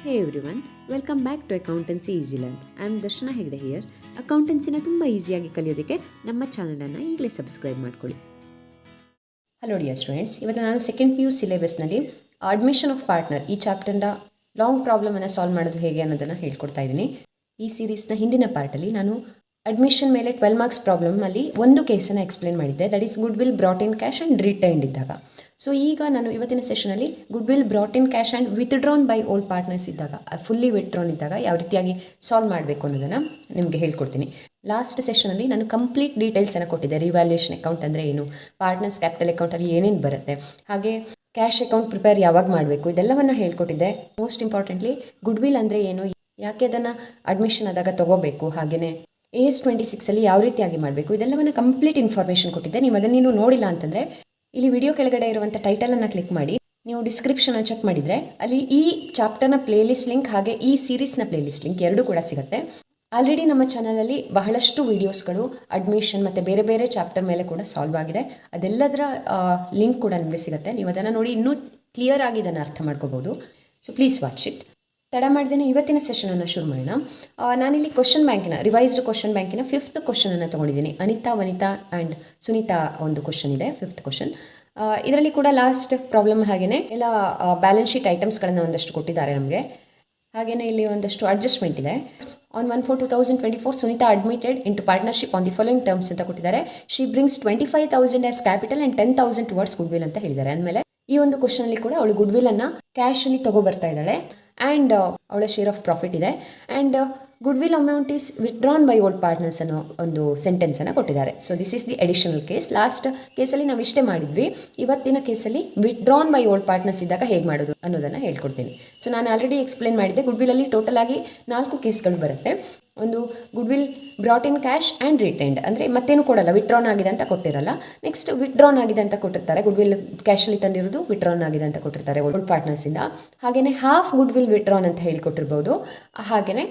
Hey everyone, welcome back to accountancy easy learn. I am Darshana Hegde here. ಅಕೌಂಟೆನ್ಸಿನ ತುಂಬ ಈಸಿಯಾಗಿ ಕಲಿಯೋದಕ್ಕೆ ನಮ್ಮ ಚಾನಲನ್ನು ಈಗಲೇ ಸಬ್ಸ್ಕ್ರೈಬ್ ಮಾಡ್ಕೊಳ್ಳಿ. ಹಲೋ ಡಿಯರ್ ಸ್ಟೂಡೆಂಟ್ಸ್, ಇವತ್ತು ನಾನು ಸೆಕೆಂಡ್ PU ಸಿಲೆಬಸ್ನಲ್ಲಿ ಅಡ್ಮಿಷನ್ ಆಫ್ ಪಾರ್ಟ್ನರ್ ಈ ಚಾಪ್ಟರ್ನ ಲಾಂಗ್ ಪ್ರಾಬ್ಲಮನ್ನು ಸಾಲ್ವ್ ಮಾಡೋದು ಹೇಗೆ ಅನ್ನೋದನ್ನು ಹೇಳ್ಕೊಡ್ತಾ ಇದ್ದೀನಿ. ಈ ಸೀರೀಸ್ನ ಹಿಂದಿನ ಪಾರ್ಟಲ್ಲಿ ನಾನು ಅಡ್ಮಿಷನ್ ಮೇಲೆ 12 ಮಾರ್ಕ್ಸ್ ಪ್ರಾಬ್ಲಮಲ್ಲಿ ಒಂದು ಕೇಸನ್ನು ಎಕ್ಸ್ಪ್ಲೇನ್ ಮಾಡಿದ್ದೆ. That is goodwill brought in cash and retained ಇದ್ದಾಗ. ಸೊ ಈಗ ನಾನು ಇವತ್ತಿನ ಸೆಷನಲ್ಲಿ goodwill brought in cash and withdrawn by old partners ಇದ್ದಾಗ, ಫುಲ್ಲಿ ವಿತ್ಡ್ರಾನ್ ಇದ್ದಾಗ ಯಾವ ರೀತಿಯಾಗಿ ಸಾಲ್ವ್ ಮಾಡಬೇಕು ಅನ್ನೋದನ್ನು ನಿಮಗೆ ಹೇಳ್ಕೊಡ್ತೀನಿ. ಲಾಸ್ಟ್ ಸೆಷನಲ್ಲಿ ನಾನು ಕಂಪ್ಲೀಟ್ ಡೀಟೇಲ್ಸನ್ನು ಕೊಟ್ಟಿದ್ದೆ. ರಿವ್ಯಾಲ್ಯೂಯೇಷನ್ ಅಕೌಂಟ್ ಅಂದರೆ ಏನು, ಪಾರ್ಟ್ನರ್ಸ್ ಕ್ಯಾಪಿಟಲ್ ಅಕೌಂಟಲ್ಲಿ ಏನೇನು ಬರುತ್ತೆ, ಹಾಗೆ ಕ್ಯಾಶ್ ಅಕೌಂಟ್ ಪ್ರಿಪೇರ್ ಯಾವಾಗ ಮಾಡಬೇಕು, ಇದೆಲ್ಲವನ್ನು ಹೇಳ್ಕೊಟ್ಟಿದ್ದೆ. ಮೋಸ್ಟ್ ಇಂಪಾರ್ಟೆಂಟ್ಲಿ ಗುಡ್ ವಿಲ್ ಅಂದರೆ ಏನು, ಯಾಕೆ ಅದನ್ನು ಅಡ್ಮಿಷನ್ ಆದಾಗ ತೊಗೋಬೇಕು, ಹಾಗೆಯೇ AS26 ಯಾವ ರೀತಿಯಾಗಿ ಮಾಡಬೇಕು, ಇದೆಲ್ಲವನ್ನು ಕಂಪ್ಲೀಟ್ ಇನ್ಫಾರ್ಮೇಷನ್ ಕೊಟ್ಟಿದ್ದೆ. ನೀವು ಅದನ್ನು ನೋಡಿಲ್ಲ ಅಂತಂದರೆ ಇಲ್ಲಿ ವಿಡಿಯೋ ಕೆಳಗಡೆ ಇರುವಂಥ ಟೈಟಲನ್ನು ಕ್ಲಿಕ್ ಮಾಡಿ ನೀವು ಡಿಸ್ಕ್ರಿಪ್ಷನ್ ಚೆಕ್ ಮಾಡಿದರೆ ಅಲ್ಲಿ ಈ ಚಾಪ್ಟರ್ನ ಪ್ಲೇಲಿಸ್ಟ್ ಲಿಂಕ್ ಹಾಗೆ ಈ ಸೀರೀಸ್ನ ಪ್ಲೇಲಿಸ್ಟ್ ಲಿಂಕ್ ಎರಡೂ ಕೂಡ ಸಿಗುತ್ತೆ. ಆಲ್ರೆಡಿ ನಮ್ಮ ಚಾನಲಲ್ಲಿ ಬಹಳಷ್ಟು ವೀಡಿಯೋಸ್ಗಳು ಅಡ್ಮಿಷನ್ ಮತ್ತು ಬೇರೆ ಬೇರೆ ಚಾಪ್ಟರ್ ಮೇಲೆ ಕೂಡ ಸಾಲ್ವ್ ಆಗಿದೆ. ಅದೆಲ್ಲದರ ಲಿಂಕ್ ಕೂಡ ನಿಮಗೆ ಸಿಗುತ್ತೆ. ನೀವು ಅದನ್ನು ನೋಡಿ ಇನ್ನೂ ಕ್ಲಿಯರ್ ಆಗಿ ಇದನ್ನು ಅರ್ಥ ಮಾಡ್ಕೋಬೋದು. So please watch it. ತಡ ಮಾಡ್ದೇನೆ ಇವತ್ತಿನ ಸೆಷನನ್ನು ಶುರು ಮಾಡೋಣ. ನಾನಿಲ್ಲಿ ಕ್ವಶನ್ ಬ್ಯಾಂಕಿನ ರಿವೈಸ್ಡ್ ಕ್ವಶನ್ ಬ್ಯಾಂಕಿನ 5th ಕ್ವಶನನ್ನು ತೊಗೊಂಡಿದ್ದೀನಿ. ಅನಿತಾ, ವನಿತಾ ಆ್ಯಂಡ್ ಸುನೀತಾ ಒಂದು ಕ್ವಶನ್ ಇದೆ, 5th ಕ್ವಶನ್. ಇದರಲ್ಲಿ ಕೂಡ ಲಾಸ್ಟ್ ಪ್ರಾಬ್ಲಮ್ ಹಾಗೆಯೇ ಎಲ್ಲ ಬ್ಯಾಲೆನ್ಸ್ ಶೀಟ್ ಐಟಮ್ಸ್ಗಳನ್ನು ಒಂದಷ್ಟು ಕೊಟ್ಟಿದ್ದಾರೆ ನಮಗೆ. ಹಾಗೆಯೇ ಇಲ್ಲಿ ಒಂದಷ್ಟು ಅಡ್ಜಸ್ಟ್ಮೆಂಟ್ ಇದೆ. On 1/4/2024 Sunita admitted into partnership on the following terms ಅಂತ ಕೊಟ್ಟಿದ್ದಾರೆ. She brings 25,000 as capital and 10,000 towards good will ಅಂತ ಹೇಳಿದ್ದಾರೆ. ಅಂದಮೇಲೆ ಈ ಒಂದು ಕ್ವಶನಲ್ಲಿ ಕೂಡ ಅವಳು ಗುಡ್ ವಿಲನ್ನು ಕ್ಯಾಶಲ್ಲಿ ತೊಗೊಬರ್ತಾ ಇದ್ದಾಳೆ ಆ್ಯಂಡ್ ಅವಳ ಶೇರ್ ಆಫ್ ಪ್ರಾಫಿಟ್ ಇದೆ. And good will amount is withdrawn by old partners ಅನ್ನೋ ಒಂದು ಸೆಂಟೆನ್ಸನ್ನು ಕೊಟ್ಟಿದ್ದಾರೆ. So this is the additional case. Last ಕೇಸಲ್ಲಿ ನಾವು ಇಷ್ಟೇ ಮಾಡಿದ್ವಿ. ಇವತ್ತಿನ ಕೇಸಲ್ಲಿ ವಿತ್ಡ್ರಾನ್ ಬೈ ಓಲ್ಡ್ ಪಾರ್ಟ್ನರ್ಸ್ ಇದ್ದಾಗ ಹೇಗೆ ಮಾಡೋದು ಅನ್ನೋದನ್ನು ಹೇಳ್ಕೊಡ್ತೀನಿ. ಸೊ ನಾನು ಆಲ್ರೆಡಿ ಎಕ್ಸ್ಪ್ಲೇನ್ ಮಾಡಿದ್ದೆ. ಗುಡ್ ವಿಲಲ್ಲಿ ಟೋಟಲ್ ಆಗಿ 4 ಕೇಸ್ಗಳು ಬರುತ್ತೆ. ಒಂದು good will brought in cash and retained, ಅಂದರೆ ಮತ್ತೇನು ಕೊಡಲ್ಲ, ವಿತ್ಡ್ರಾನ್ ಆಗಿದೆ ಅಂತ ಕೊಟ್ಟಿರಲ್ಲ. ನೆಕ್ಸ್ಟ್ ವಿತ್ಡ್ರಾನ್ ಆಗಿದೆ ಅಂತ ಕೊಟ್ಟಿರ್ತಾರೆ. ಗುಡ್ ವಿಲ್ ಕ್ಯಾಶಲ್ಲಿ ತಂದಿರೋದು ವಿತ್ಡ್ರಾನ್ ಆಗಿದೆ ಅಂತ ಕೊಟ್ಟಿರ್ತಾರೆ ಓಲ್ಡ್ ಪಾರ್ಟ್ನರ್ಸಿಂದ. ಹಾಗೆಯೇ ಹಾಫ್ ಗುಡ್ ವಿಲ್ ವಿತ್ಡ್ರಾನ್ ಅಂತ ಹೇಳಿಕೊಟ್ಟಿರ್ಬೋದು. ಹಾಗೆಯೇ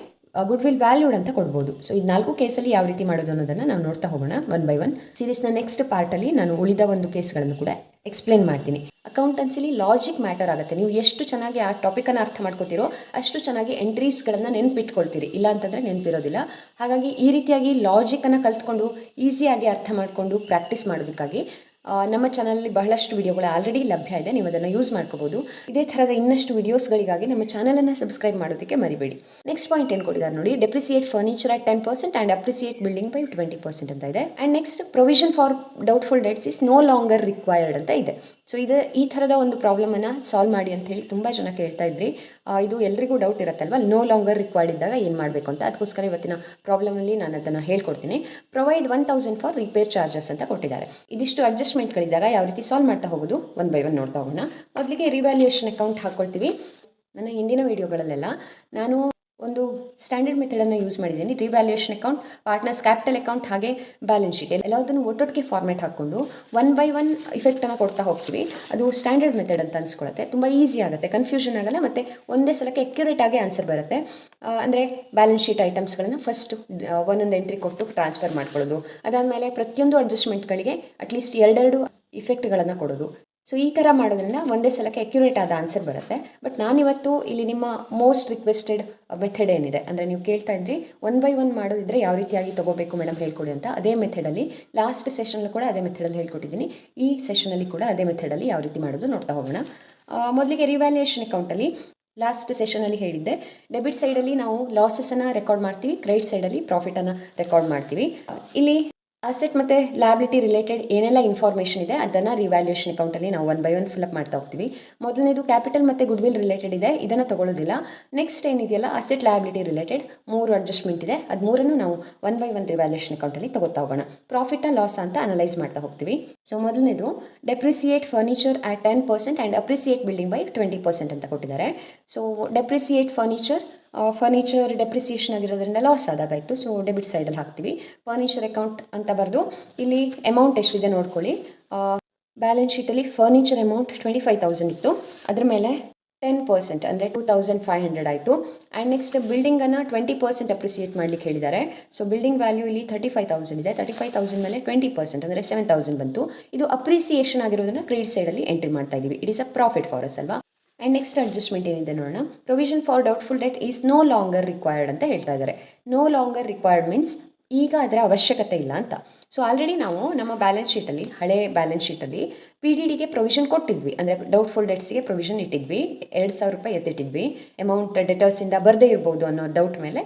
ಗುಡ್ ವಿಲ್ ವ್ಯಾಲ್ಯೂಡ್ ಅಂತ ಕೊಡ್ಬೋದು. ಸೊ ಈ 4 ಕೇಸಲ್ಲಿ ಯಾವ ರೀತಿ ಮಾಡೋದು ಅನ್ನೋದನ್ನು ನಾವು ನೋಡ್ತಾ ಹೋಗೋಣ ಒನ್ ಬೈ ಒನ್. ಸೀರೀಸ್ನ ನೆಕ್ಸ್ಟ್ ಪಾರ್ಟಲ್ಲಿ ನಾನು ಉಳಿದ ಒಂದು ಕೇಸ್ಗಳನ್ನು ಕೂಡ ಎಕ್ಸ್ಪ್ಲೇನ್ ಮಾಡ್ತೀನಿ. ಅಕೌಂಟೆನ್ಸಿಲಿ ಲಾಜಿಕ್ ಮ್ಯಾಟರ್ ಆಗುತ್ತೆ. ನೀವು ಎಷ್ಟು ಚೆನ್ನಾಗಿ ಆ ಟಾಪಿಕನ್ನು ಅರ್ಥ ಮಾಡ್ಕೋತೀರೋ ಅಷ್ಟು ಚೆನ್ನಾಗಿ ಎಂಟ್ರೀಸ್ಗಳನ್ನು ನೆನಪಿಟ್ಕೊಳ್ತೀರಿ, ಇಲ್ಲ ಅಂತಂದರೆ ನೆನಪಿರೋದಿಲ್ಲ. ಹಾಗಾಗಿ ಈ ರೀತಿಯಾಗಿ ಲಾಜಿಕನ್ನು ಕಲ್ತ್ಕೊಂಡು ಈಸಿಯಾಗಿ ಅರ್ಥ ಮಾಡಿಕೊಂಡು ಪ್ರಾಕ್ಟೀಸ್ ಮಾಡೋದಕ್ಕಾಗಿ ನಮ್ಮ ಚಾನಲಲ್ಲಿ ಬಹಳಷ್ಟು ವಿಡಿಯೋಗಳು ಆಲ್ರೆಡಿ ಲಭ್ಯ ಇದೆ. ನೀವು ಅದನ್ನು ಯೂಸ್ ಮಾಡ್ಕೋಬೋದು. ಇದೇ ಥರದ ಇನ್ನಷ್ಟು ವಿಡಿಯೋಸ್ಗಳಿಗಾಗಿ ನಮ್ಮ ಚಾನಲನ್ನು ಸಬ್ಸ್ಕ್ರೈಬ್ ಮಾಡೋದಕ್ಕೆ ಮರಿಬೇಡಿ. ನೆಕ್ಸ್ಟ್ ಪಾಯಿಂಟ್ ಏನು ಕೊಟ್ಟಿದ್ದಾರೆ ನೋಡಿ, depreciate furniture at 10% and appreciate building by 20% ಅಂತ ಇದೆ. And next provision for doubtful debts is no longer required ಅಂತ ಇದೆ. ಸೊ ಈ ಥರದ ಒಂದು ಪ್ರಾಬ್ಲಮನ್ನು ಸಾಲ್ವ್ ಮಾಡಿ ಅಂತ ಹೇಳಿ ತುಂಬ ಜನ ಕೇಳ್ತಾ ಇದ್ರಿ. ಇದು ಎಲ್ರಿಗೂ ಡೌಟ್ ಇರುತ್ತಲ್ವ, ನೋ ಲಾಂಗರ್ ರಿಕ್ವೈರ್ಡ್ ಇದ್ದಾಗ ಏನು ಮಾಡಬೇಕು ಅಂತ. ಅದಕ್ಕೋಸ್ಕರ ಇವತ್ತಿನ ಪ್ರಾಬ್ಲಮಲ್ಲಿ ನಾನು ಅದನ್ನು ಹೇಳ್ಕೊಡ್ತೀನಿ. ಪ್ರೊವೈಡ್ 1,000 ಫಾರ್ ರಿಪೇರ್ ಚಾರ್ಜಸ್ ಅಂತ ಕೊಟ್ಟಿದ್ದಾರೆ. ಇದಿಷ್ಟು ಅಡ್ಜಸ್ಟ್ಮೆಂಟ್ಗಳಿದ್ದಾಗ ಯಾವ ರೀತಿ ಸಾಲ್ವ್ ಮಾಡ್ತಾ ಹೋಗೋದು ಒನ್ ಬೈ ಒನ್ ನೋಡ್ತಾ ಹೋಗೋಣ. ಮೊದಲಿಗೆ ರಿವ್ಯಾಲ್ಯೂಯೇಷನ್ ಅಕೌಂಟ್ ಹಾಕ್ಕೊಳ್ತೀವಿ. ನನ್ನ ಹಿಂದಿನ ವೀಡಿಯೋಗಳಲ್ಲೆಲ್ಲ ನಾನು ಒಂದು ಸ್ಟ್ಯಾಂಡರ್ಡ್ ಮೆಥಡನ್ನು ಯೂಸ್ ಮಾಡಿದ್ದೀನಿ. Revaluation account, partners capital account ಹಾಗೆ ಬ್ಯಾಲೆನ್ಸ್ ಶೀಟ್ ಎಲ್ಲದನ್ನು ಒಟ್ಟೊಟ್ಟಿಗೆ ಫಾರ್ಮೇಟ್ ಹಾಕ್ಕೊಂಡು ಒನ್ ಬೈ ಒನ್ ಇಫೆಕ್ಟನ್ನು ಕೊಡ್ತಾ ಹೋಗ್ತೀವಿ. ಅದು ಸ್ಟ್ಯಾಂಡರ್ಡ್ ಮೆಥಡ್ ಅಂತ ಅನ್ಸ್ಕೊಳುತ್ತೆ. ತುಂಬ ಈಸಿ ಆಗುತ್ತೆ, ಕನ್ಫ್ಯೂಷನ್ ಆಗಲ್ಲ, ಮತ್ತು ಒಂದೇ ಸಲಕ್ಕೆ ಅಕ್ಯುರೇಟ್ ಆಗಿ ಆನ್ಸರ್ ಬರುತ್ತೆ. ಅಂದರೆ ಬ್ಯಾಲೆನ್ಸ್ ಶೀಟ್ ಐಟಮ್ಸ್ಗಳನ್ನು ಫಸ್ಟ್ ಒಂದೊಂದು ಎಂಟ್ರಿ ಕೊಟ್ಟು ಟ್ರಾನ್ಸ್ಫರ್ ಮಾಡ್ಕೊಳ್ಳೋದು, ಅದಾದಮೇಲೆ ಪ್ರತಿಯೊಂದು ಅಡ್ಜಸ್ಟ್ಮೆಂಟ್ಗಳಿಗೆ ಅಟ್ಲೀಸ್ಟ್ 2 ಇಫೆಕ್ಟ್ಗಳನ್ನು ಕೊಡೋದು. ಸೊ ಈ ಥರ ಮಾಡೋದ್ರಿಂದ ಒಂದೇ ಸಲಕ್ಕೆ ಅಕ್ಯುರೇಟ್ ಆದ ಆನ್ಸರ್ ಬರುತ್ತೆ. ಬಟ್ ನಾನಿವತ್ತು ಇಲ್ಲಿ ನಿಮ್ಮ ಮೋಸ್ಟ್ ರಿಕ್ವೆಸ್ಟೆಡ್ ಮೆಥಡ್ ಏನಿದೆ ಅಂದರೆ, ನೀವು ಕೇಳ್ತಾ ಇದ್ರಿ ಒನ್ ಬೈ ಒನ್ ಮಾಡೋದಿದ್ರೆ ಯಾವ ರೀತಿಯಾಗಿ ತೊಗೋಬೇಕು ಮೇಡಮ್ ಹೇಳ್ಕೊಡಿ ಅಂತ. ಅದೇ ಮೆಥಡಲ್ಲಿ ಲಾಸ್ಟ್ ಸೆಷನಲ್ಲಿ ಕೂಡ ಅದೇ ಮೆಥಡಲ್ಲಿ ಹೇಳ್ಕೊಟ್ಟಿದ್ದೀನಿ. ಈ ಸೆಷನಲ್ಲಿ ಕೂಡ ಅದೇ ಮೆಥಡಲ್ಲಿ ಯಾವ ರೀತಿ ಮಾಡೋದು ನೋಡ್ತಾ ಹೋಗೋಣ. ಮೊದಲಿಗೆ ರಿವ್ಯಾಲ್ಯೂಯೇಷನ್ ಅಕೌಂಟಲ್ಲಿ ಲಾಸ್ಟ್ ಸೆಷನಲ್ಲಿ ಹೇಳಿದ್ದೆ, ಡೆಬಿಟ್ ಸೈಡಲ್ಲಿ ನಾವು ಲಾಸಸನ್ನು ರೆಕಾರ್ಡ್ ಮಾಡ್ತೀವಿ, ಕ್ರೆಡಿಟ್ ಸೈಡಲ್ಲಿ ಪ್ರಾಫಿಟನ್ನು ರೆಕಾರ್ಡ್ ಮಾಡ್ತೀವಿ. ಇಲ್ಲಿ ಅಸೆಟ್ ಮತ್ತು ಲ್ಯಾಬಿಲಿಟಿ ರಿಲೇಟೆಡ್ ಏನೆಲ್ಲ ಇನ್ಫಾರ್ಮೇಷನ್ ಇದೆ ಅದನ್ನು ರಿವ್ಯಾಲ್ಯೂಯೇಷನ್ ಅಕೌಂಟಲ್ಲಿ ನಾವು ಒನ್ ಬೈ ಒನ್ ಫಿಲಪ್ ಮಾಡ್ತಾ ಹೋಗ್ತೀವಿ. ಮೊದಲನೇದು ಕ್ಯಾಪಿಟಲ್ ಮತ್ತು ಗುಡ್ ವಿಲ್ ರಿಲೇಟೆಡ್ ಇದೆ, ಇದನ್ನು ತೊಗೊಳ್ಳೋದಿಲ್ಲ. ನೆಕ್ಸ್ಟ್ ಏನಿದೆಯಲ್ಲ ಅಸೆಟ್ ಲ್ಯಾಬಿಲಿಟಿ ರಿಲೇಟೆಡ್ 3 ಅಡ್ಜಸ್ಟ್ಮೆಂಟ್ ಇದೆ, ಅದು 3 ನಾವು ಒನ್ ಬೈ ಒನ್ ರಿವ್ಯಾಲ್ಯೂಯೇಷನ್ ಅಕೌಂಟಲ್ಲಿ ತೊಗೊತಾ ಹೋಗೋಣ. ಪ್ರಾಫಿಟ್ ಲಾಸ್ ಅಂತ ಅನಲೈಸ್ ಮಾಡ್ತಾ ಹೋಗ್ತೀವಿ. ಸೊ ಮೊದಲನೇದು depreciate furniture at 10% and appreciate building by 20% ಅಂತ ಕೊಟ್ಟಿದ್ದಾರೆ. ಸೊ ಡೆಪ್ರಿಸಿಯೇಟ್ ಫರ್ನಿಚರ್ ಡೆಪ್ರಿಸಿಯೇಷನ್ ಆಗಿರೋದ್ರಿಂದ ಲಾಸ್ ಆದಾಗಾಯಿತು. ಸೊ ಡೆಬಿಟ್ ಸೈಡಲ್ಲಿ ಹಾಕ್ತೀವಿ. ಫರ್ನಿಚರ್ ಅಕೌಂಟ್ ಅಂತ ಬರೆದು ಇಲ್ಲಿ ಅಮೌಂಟ್ ಎಷ್ಟಿದೆ ನೋಡ್ಕೊಳ್ಳಿ. ಬ್ಯಾಲೆನ್ಸ್ ಶೀಟಲ್ಲಿ ಫರ್ನಿಚರ್ ಅಮೌಂಟ್ 25,000 ಇತ್ತು, ಅದ್ರ ಮೇಲೆ 10% ಅಂದರೆ 2,500 ಆಯಿತು. ಆ್ಯಂಡ್ ನೆಕ್ಸ್ಟ್ ಬಿಲ್ಡಿಂಗನ್ನು 20% ಅಪ್ರಿಸಿಯೇಟ್ ಮಾಡಲಿಕ್ಕೆ ಹೇಳಿದ್ದಾರೆ. ಸೊ ಬಿಲ್ಡಿಂಗ್ ವ್ಯಾಲ್ಯೂ ಇಲ್ಲಿ 35,000 ಇದೆ. 35,000 ಮೇಲೆ 20% ಅಂದರೆ 7,000 ಬಂತು. ಇದು ಅಪ್ರಿಸಿಯೇಷನ್ ಆಗಿರೋದನ್ನು ಕ್ರೆಡಿಟ್ ಸೈಡಲ್ಲಿ ಎಂಟ್ರಿ ಮಾಡ್ತಾ ಇದ್ದೀವಿ. It is a profit for us ಅಲ್ವಾ. ಆ್ಯಂಡ್ ನೆಕ್ಸ್ಟ್ ಅಡ್ಜಸ್ಟ್ಮೆಂಟ್ ಏನಿದೆ ನೋಡೋಣ. Provision for doubtful debt is no longer required ಅಂತ ಹೇಳ್ತಾ ಇದ್ದಾರೆ. ನೋ ಲಾಂಗರ್ ರಿಕ್ವೈರ್ಡ್ ಮೀನ್ಸ್ ಈಗ ಅದರ ಅವಶ್ಯಕತೆ ಇಲ್ಲ ಅಂತ. ಸೊ ಆಲ್ರೆಡಿ ನಾವು ನಮ್ಮ ಬ್ಯಾಲೆನ್ಸ್ ಶೀಟಲ್ಲಿ, ಹಳೆ ಬ್ಯಾಲೆನ್ಸ್ ಶೀಟಲ್ಲಿ PDDಗೆ ಪ್ರೊವಿಷನ್ ಕೊಟ್ಟಿದ್ವಿ, ಅಂದರೆ ಡೌಟ್ಫುಲ್ ಡೆಟ್ಸ್ಗೆ ಪ್ರೊವಿಷನ್ ಇಟ್ಟಿದ್ವಿ, 2,000 ರೂಪಾಯಿ ಎತ್ತಿಟ್ಟಿದ್ವಿ. ಅಮೌಂಟ್ ಡೆಟರ್ಸಿಂದ ಬರದೇ ಇರ್ಬೋದು ಅನ್ನೋ ಡೌಟ್ ಮೇಲೆ